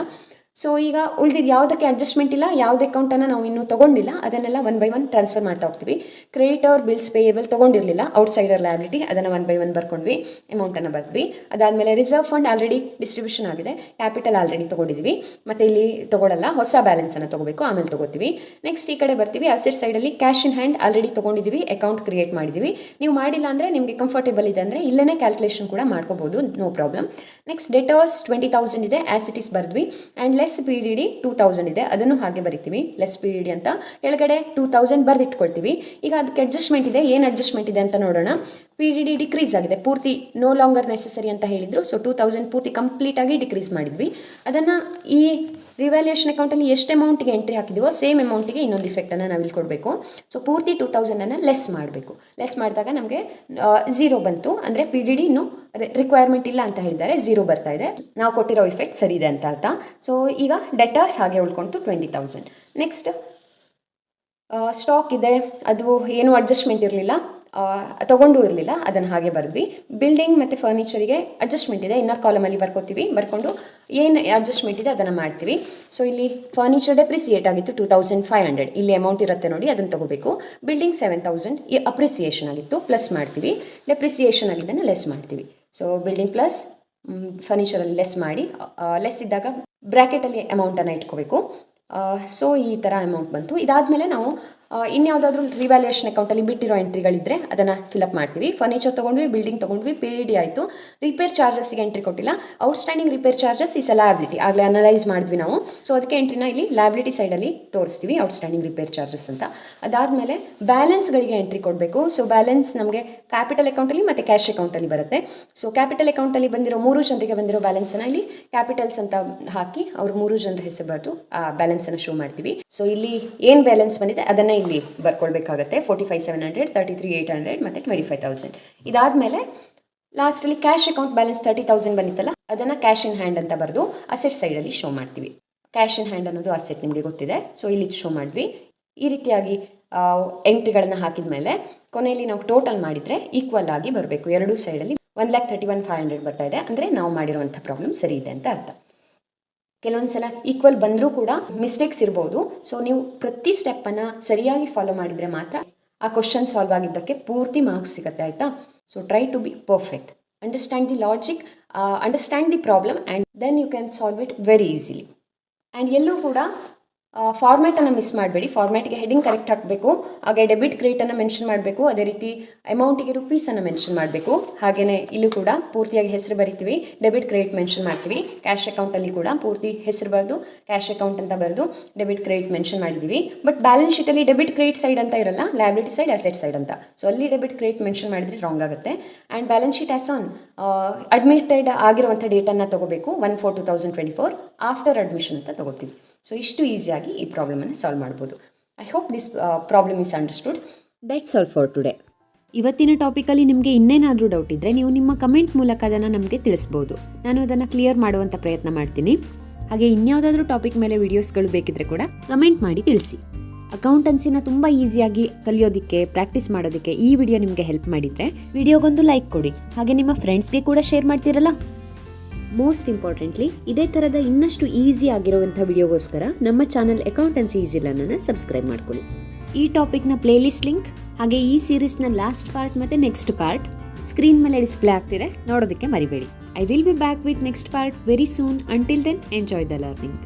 ಸೊ ಈಗ ಉಳಿದಿದ್ದು ಯಾವುದಕ್ಕೆ ಅಡ್ಜಸ್ಟ್ಮೆಂಟ್ ಇಲ್ಲ, ಯಾವುದೇ ಅಕೌಂಟನ್ನು ನಾವು ಇನ್ನೂ ತೊಗೊಂಡಿಲ್ಲ, ಅದನ್ನೆಲ್ಲ 1 by 1 ಟ್ರಾನ್ಸ್ಫರ್ ಮಾಡ್ತಾ ಹೋಗ್ತೀವಿ. ಕ್ರೆಡಿಟರ್ ಬಿಲ್ಸ್ ಪೇಯಬಲ್ ತೊಗೊಂಡಿರಲಿಲ್ಲ, ಔಟ್ಸೈಡರ್ ಲಯಬಿಲಿಟಿ, ಅದನ್ನು 1 by 1 ಬರ್ಕೊಂಡ್ವಿ, ಅಮೌಂಟನ್ನು ಬರ್ದ್ವಿ. ಅದಾದಮೇಲೆ ರಿಸರ್ವ್ ಫಂಡ್ ಆಲ್ರೆಡಿ ಡಿಸ್ಟ್ರಿಬ್ಯೂಷನ್ ಆಗಿದೆ, ಕ್ಯಾಪಿಟಲ್ ಆಲ್ರೆಡಿ ತೊಗೊಂಡಿದ್ದೀವಿ, ಮತ್ತು ಇಲ್ಲಿ ತೊಗೊಳ್ಳಲ್ಲ, ಹೊಸ ಬ್ಯಾಲೆನ್ಸನ್ನು ತೊಗೋಬೇಕು, ಆಮೇಲೆ ತೊಗೋತೀವಿ. ನೆಕ್ಸ್ಟ್ ಈ ಕಡೆ ಬರ್ತೀವಿ, ಅಸೆಟ್ ಸೈಡಲ್ಲಿ ಕ್ಯಾಶ್ ಇನ್ ಹ್ಯಾಂಡ್ ಆಲ್ರೆಡಿ ತೊಗೊಂಡಿದ್ದೀವಿ, ಅಕೌಂಟ್ ಕ್ರಿಯೇಟ್ ಮಾಡಿದ್ದೀವಿ. ನೀವು ಮಾಡಿಲ್ಲ ಅಂದರೆ ನಿಮಗೆ ಕಂಫರ್ಟೇಬಲ್ ಇದೆ ಅಂದರೆ ಇಲ್ಲೇ ಕ್ಯಾಲ್ಕುಲೇಷನ್ ಕೂಡ ಮಾಡ್ಕೋಬೋದು, ನೋ ಪ್ರಾಬ್ಲಮ್. ನೆಕ್ಸ್ಟ್ ಡೆಟರ್ಸ್ 20,000 ಇದೆ, ಆಸ್ ಇಟ್ ಈಸ್ ಬರ್ದ್ವಿ. And less P D D 2,000 ಇದೆ, ಅದನ್ನು ಹಾಗೆ ಬರಿತೀವಿ, ಲೆಸ್ ಪಿ ಡಿ ಡಿ ಅಂತ ಕೆಳಗಡೆ 2,000 ಬರೆದಿಟ್ಕೊಳ್ತೀವಿ. ಈಗ ಅದಕ್ಕೆ ಅಡ್ಜಸ್ಟ್ಮೆಂಟ್ ಇದೆ, ಏನು ಅಡ್ಜಸ್ಟ್ಮೆಂಟ್ ಇದೆ ಅಂತ ನೋಡೋಣ. ಪಿ ಡಿ ಡಿ ಡಿಕ್ರೀಸ್ ಆಗಿದೆ, ಪೂರ್ತಿ ನೋ ಲಾಂಗರ್ ನೆಸೆಸರಿ ಅಂತ ಹೇಳಿದರು. ಸೊ 2,000 ಪೂರ್ತಿ ಕಂಪ್ಲೀಟಾಗಿ ಡಿಕ್ರೀಸ್ ಮಾಡಿದ್ವಿ. ಅದನ್ನು ಈ ರಿವ್ಯಾಲ್ಯೂಯೇಷನ್ ಅಕೌಂಟಲ್ಲಿ ಎಷ್ಟು ಅಮೌಂಟಿಗೆ ಎಂಟ್ರಿ ಹಾಕಿದೀವೋ ಸೇಮ್ ಅಮೌಂಟಿಗೆ ಇನ್ನೊಂದು ಇಫೆಕ್ಟನ್ನು ನಾವಿಲ್ಲಿ ಕೊಡಬೇಕು. ಸೊ ಪೂರ್ತಿ 2,000 ಲೆಸ್ ಮಾಡಬೇಕು. ಲೆಸ್ ಮಾಡಿದಾಗ ನಮಗೆ 0 ಬಂತು, ಅಂದರೆ ಪಿ ಡಿ ಡಿ ಇನ್ನೂ ರಿಕ್ವೈರ್ಮೆಂಟ್ ಇಲ್ಲ ಅಂತ ಹೇಳಿದ್ದಾರೆ, 0 ಬರ್ತಾ ಇದೆ. ನಾವು ಕೊಟ್ಟಿರೋ ಇಫೆಕ್ಟ್ ಸರಿ ಇದೆ ಅಂತ ಅರ್ಥ. ಸೊ ಈಗ ಡೆಟರ್ಸ್ ಹಾಗೆ ಉಳ್ಕೊಂತು 20,000. ನೆಕ್ಸ್ಟ್ ಸ್ಟಾಕ್ ಇದೆ, ಅದು ಏನು ಅಡ್ಜಸ್ಟ್ಮೆಂಟ್ ಇರಲಿಲ್ಲ, ತೊಗೊಂಡು ಇರಲಿಲ್ಲ, ಅದನ್ನು ಹಾಗೆ ಬರೆದ್ವಿ. ಬಿಲ್ಡಿಂಗ್ ಮತ್ತು ಫರ್ನಿಚರಿಗೆ ಅಡ್ಜಸ್ಟ್ಮೆಂಟ್ ಇದೆ, ಇನ್ನರ್ ಕಾಲಮಲ್ಲಿ ಬರ್ಕೋತೀವಿ, ಬರ್ಕೊಂಡು ಏನು ಅಡ್ಜಸ್ಟ್ಮೆಂಟ್ ಇದೆ ಅದನ್ನು ಮಾಡ್ತೀವಿ. ಸೊ ಇಲ್ಲಿ ಫರ್ನಿಚರ್ ಡೆಪ್ರಿಸಿಯೇಟ್ ಆಗಿತ್ತು 2,500, ಇಲ್ಲಿ ಅಮೌಂಟ್ ಇರುತ್ತೆ ನೋಡಿ, ಅದನ್ನು ತೊಗೋಬೇಕು. ಬಿಲ್ಡಿಂಗ್ 7,000 ಈ ಅಪ್ರಿಸಿಯೇಷನ್ ಆಗಿತ್ತು, ಪ್ಲಸ್ ಮಾಡ್ತೀವಿ. ಡೆಪ್ರಿಸಿಯೇಷನ್ ಆಗಿದ್ದನ್ನು ಲೆಸ್ ಮಾಡ್ತೀವಿ. ಸೊ ಬಿಲ್ಡಿಂಗ್ ಪ್ಲಸ್ ಫರ್ನಿಚರಲ್ಲಿ ಲೆಸ್ ಮಾಡಿ, ಲೆಸ್ ಇದ್ದಾಗ ಬ್ರ್ಯಾಕೆಟಲ್ಲಿ ಅಮೌಂಟನ್ನು ಇಟ್ಕೋಬೇಕು. ಸೊ ಈ ಥರ ಅಮೌಂಟ್ ಬಂತು. ಇದಾದಮೇಲೆ ನಾವು ಇನ್ಯಾವುದಾದ್ರೂ ರಿವ್ಯಾಲ್ಯೂಯೇಷನ್ ಅಕೌಂಟಲ್ಲಿ ಬಿಟ್ಟಿರೋ ಎಂಟ್ರಿಗಳಿದ್ದರೆ ಅದನ್ನು ಫಿಲಪ್ ಮಾಡ್ತೀವಿ. ಫರ್ನಿಚರ್ ತೊಗೊಂಡ್ವಿ, ಬಿಲ್ಡಿಂಗ್ ತೊಗೊಂಡ್ವಿ, ಪಿ ಡಿ ಡಿ ಆಯಿತು. ರಿಪೇರ್ ಚಾರ್ಜಸ್ಸಿಗೆ ಎಂಟ್ರಿ ಕೊಟ್ಟಿಲ್ಲ, outstanding repair charges is a liability, ಆಗಲೇ ಅನಲೈಸ್ ಮಾಡಿದ್ವಿ ನಾವು. ಸೊ ಅದಕ್ಕೆ ಎಂಟ್ರಿನ ಇಲ್ಲಿ ಲಯಬಿಲಿಟಿ ಸೈಡಲ್ಲಿ ತೋರಿಸ್ತೀವಿ, ಔಟ್ಸ್ಟ್ಯಾಂಡಿಂಗ್ ರಿಪೇರ್ ಚಾರ್ಜಸ್ ಅಂತ. ಅದಾದಮೇಲೆ ಬ್ಯಾಲೆನ್ಸ್ಗಳಿಗೆ ಎಂಟ್ರಿ ಕೊಡಬೇಕು. ಸೊ ಬ್ಯಾಲೆನ್ಸ್ ನಮಗೆ ಕ್ಯಾಪಿಟಲ್ ಅಕೌಂಟಲ್ಲಿ ಮತ್ತು ಕ್ಯಾಶ್ ಅಕೌಂಟಲ್ಲಿ ಬರುತ್ತೆ. ಸೊ ಕ್ಯಾಪಿಟಲ್ ಅಕೌಂಟಲ್ಲಿ ಬಂದಿರೋ 3 ಜನರಿಗೆ ಬಂದಿರೋ ಬ್ಯಾಲೆನ್ಸನ್ನು ಇಲ್ಲಿ ಕ್ಯಾಪಿಟಲ್ಸ್ ಅಂತ ಹಾಕಿ ಅವ್ರ 3 ಜನರ ಹೆಸರು ಬರೆದು ಆ ಬ್ಯಾಲೆನ್ಸನ್ನು ಶೋ ಮಾಡ್ತೀವಿ. ಸೊ ಇಲ್ಲಿ ಏನು ಬ್ಯಾಲೆನ್ಸ್ ಬಂದಿದೆ ಅದನ್ನು ಇಲ್ಲಿ ಬರ್ಕೊಳ್ಬೇಕಾಗತ್ತೆ. 45,700, 33,800 ಮತ್ತು 25,000. ಇದಾದಮೇಲೆ ಲಾಸ್ಟಲ್ಲಿ ಕ್ಯಾಶ್ ಅಕೌಂಟ್ ಬ್ಯಾಲೆನ್ಸ್ 30,000 ಬಂದಿತ್ತಲ್ಲ, ಅದನ್ನು ಕ್ಯಾಶ್ ಇನ್ ಹ್ಯಾಂಡ್ ಅಂತ ಬರೆದು ಅಸೆಟ್ ಸೈಡಲ್ಲಿ ಶೋ ಮಾಡ್ತೀವಿ. ಕ್ಯಾಶ್ ಇನ್ ಹ್ಯಾಂಡ್ ಅನ್ನೋದು ಅಸೆಟ್ ನಿಮಗೆ ಗೊತ್ತಿದೆ, ಸೊ ಇಲ್ಲಿ ಶೋ ಮಾಡಿದ್ವಿ. ಈ ರೀತಿಯಾಗಿ ಎಂಟ್ರಿಗಳನ್ನು ಹಾಕಿದ ಮೇಲೆ ಕೊನೆಯಲ್ಲಿ ನಾವು ಟೋಟಲ್ ಮಾಡಿದರೆ ಈಕ್ವಲ್ ಆಗಿ ಬರಬೇಕು. ಎರಡೂ ಸೈಡಲ್ಲಿ 1,31,500 ಬರ್ತಾ ಇದೆ, ಅಂದರೆ ನಾವು ಮಾಡಿರುವಂಥ ಪ್ರಾಬ್ಲಮ್ ಸರಿ ಇದೆ ಅಂತ ಅರ್ಥ. ಕೆಲವೊಂದು ಸಲ ಈಕ್ವಲ್ ಬಂದರೂ ಕೂಡ ಮಿಸ್ಟೇಕ್ಸ್ ಇರ್ಬೋದು. ಸೊ ನೀವು ಪ್ರತಿ ಸ್ಟೆಪ್ಪನ್ನು ಸರಿಯಾಗಿ ಫಾಲೋ ಮಾಡಿದರೆ ಮಾತ್ರ ಆ ಕ್ವಶನ್ ಸಾಲ್ವ್ ಆಗಿದ್ದಕ್ಕೆ ಪೂರ್ತಿ ಮಾರ್ಕ್ಸ್ ಸಿಗುತ್ತೆ, ಆಯಿತಾ? So try to be perfect, understand the logic, understand the problem, and then you can solve it very easily. And ಎಲ್ಲೂ ಕೂಡ ಫಾರ್ಮ್ಯಾಟನ್ನು ಮಿಸ್ ಮಾಡಬೇಡಿ. ಫಾರ್ಮ್ಯಾಟಿಗೆ ಹೆಡಿಂಗ್ ಕರೆಕ್ಟ್ ಹಾಕಬೇಕು, ಹಾಗೆ ಡೆಬಿಟ್ ಕ್ರೆಡಿಟನ್ನು ಮೆನ್ಷನ್ ಮಾಡಬೇಕು, ಅದೇ ರೀತಿ ಅಮೌಂಟಿಗೆ ರುಪೀಸನ್ನು ಮೆನ್ಷನ್ ಮಾಡಬೇಕು. ಹಾಗೆಯೇ ಇಲ್ಲೂ ಕೂಡ ಪೂರ್ತಿಯಾಗಿ ಹೆಸರು ಬರಿತೀವಿ, ಡೆಬಿಟ್ ಕ್ರೆಡಿಟ್ ಮೆನ್ಷನ್ ಮಾಡ್ತೀವಿ. ಕ್ಯಾಶ್ ಅಕೌಂಟಲ್ಲಿ ಕೂಡ ಪೂರ್ತಿ ಹೆಸರು ಬರೆದು ಕ್ಯಾಶ್ ಅಕೌಂಟ್ ಅಂತ ಬರೆದು ಡೆಬಿಟ್ ಕ್ರೆಡಿಟ್ ಮೆನ್ಷನ್ ಮಾಡಿದ್ದೀವಿ. ಬಟ್ ಬ್ಯಾಲೆನ್ಸ್ ಶೀಟಲ್ಲಿ ಡೆಬಿಟ್ ಕ್ರೆಡಿಟ್ ಸೈಡ್ ಅಂತ ಇರಲ್ಲ, ಲಯಬಿಲಿಟಿ ಸೈಡ್ ಅಸೆಟ್ ಸೈಡ್ ಅಂತ. ಸೊ ಅಲ್ಲಿ ಡೆಬಿಟ್ ಕ್ರೆಡಿಟ್ ಮೆನ್ಷನ್ ಮಾಡಿದರೆ ರಾಂಗ್ ಆಗುತ್ತೆ. And balance sheet as on admitted ಆಗಿರುವಂಥ ಡೇಟನ್ನು ತೊಗೋಬೇಕು, 1/4/2024 ಆಫ್ಟರ್ ಅಡ್ಮಿಷನ್ ಅಂತ ತೊಗೋತೀವಿ. ಸೊ ಇಷ್ಟು ಈಸಿಯಾಗಿ ಈ ಪ್ರಾಬ್ಲಮನ್ನು ಸಾಲ್ವ್ ಮಾಡ್ಬೋದು. I hope this problem is understood. That's all for today. ಇವತ್ತಿನ ಟಾಪಿಕಲ್ಲಿ ನಿಮಗೆ ಇನ್ನೇನಾದರೂ ಡೌಟ್ ಇದ್ದರೆ ನೀವು ನಿಮ್ಮ ಕಮೆಂಟ್ ಮೂಲಕ ಅದನ್ನು ನಮಗೆ ತಿಳಿಸ್ಬೋದು. ನಾನು ಅದನ್ನು ಕ್ಲಿಯರ್ ಮಾಡುವಂಥ ಪ್ರಯತ್ನ ಮಾಡ್ತೀನಿ. ಹಾಗೆ ಇನ್ಯಾವುದಾದ್ರೂ ಟಾಪಿಕ್ ಮೇಲೆ ವಿಡಿಯೋಸ್ಗಳು ಬೇಕಿದ್ರೆ ಕೂಡ ಕಮೆಂಟ್ ಮಾಡಿ ತಿಳಿಸಿ. ಅಕೌಂಟೆನ್ಸಿನ ತುಂಬ ಈಸಿಯಾಗಿ ಕಲಿಯೋದಕ್ಕೆ, ಪ್ರಾಕ್ಟೀಸ್ ಮಾಡೋದಕ್ಕೆ ಈ ವಿಡಿಯೋ ನಿಮಗೆ ಹೆಲ್ಪ್ ಮಾಡಿದರೆ ವಿಡಿಯೋಗೊಂದು ಲೈಕ್ ಕೊಡಿ. ಹಾಗೆ ನಿಮ್ಮ ಫ್ರೆಂಡ್ಸ್ಗೆ ಕೂಡ ಶೇರ್ ಮಾಡ್ತೀರಲ್ಲ. ಮೋಸ್ಟ್ ಇಂಪಾರ್ಟೆಂಟ್ಲಿ ಇದೇ ಥರದ ಇನ್ನಷ್ಟು ಈಸಿ ಆಗಿರುವಂಥ ವಿಡಿಯೋಗೋಸ್ಕರ ನಮ್ಮ ಚಾನಲ್ ಅಕೌಂಟೆನ್ಸಿ ಈಸಿ ಲರ್ನನ್ನು ಸಬ್ಸ್ಕ್ರೈಬ್ ಮಾಡ್ಕೊಳ್ಳಿ. ಈ ಟಾಪಿಕ್ನ ಪ್ಲೇಲಿಸ್ಟ್ ಲಿಂಕ್ ಹಾಗೆ ಈ ಸೀರೀಸ್ನ ಲಾಸ್ಟ್ ಪಾರ್ಟ್ ಮತ್ತು ನೆಕ್ಸ್ಟ್ ಪಾರ್ಟ್ ಸ್ಕ್ರೀನ್ ಮೇಲೆ ಡಿಸ್ಪ್ಲೇ ಆಗ್ತಿದೆ, ನೋಡೋದಕ್ಕೆ ಮರಿಬೇಡಿ. I will be back with next part very soon. Until then enjoy the learning.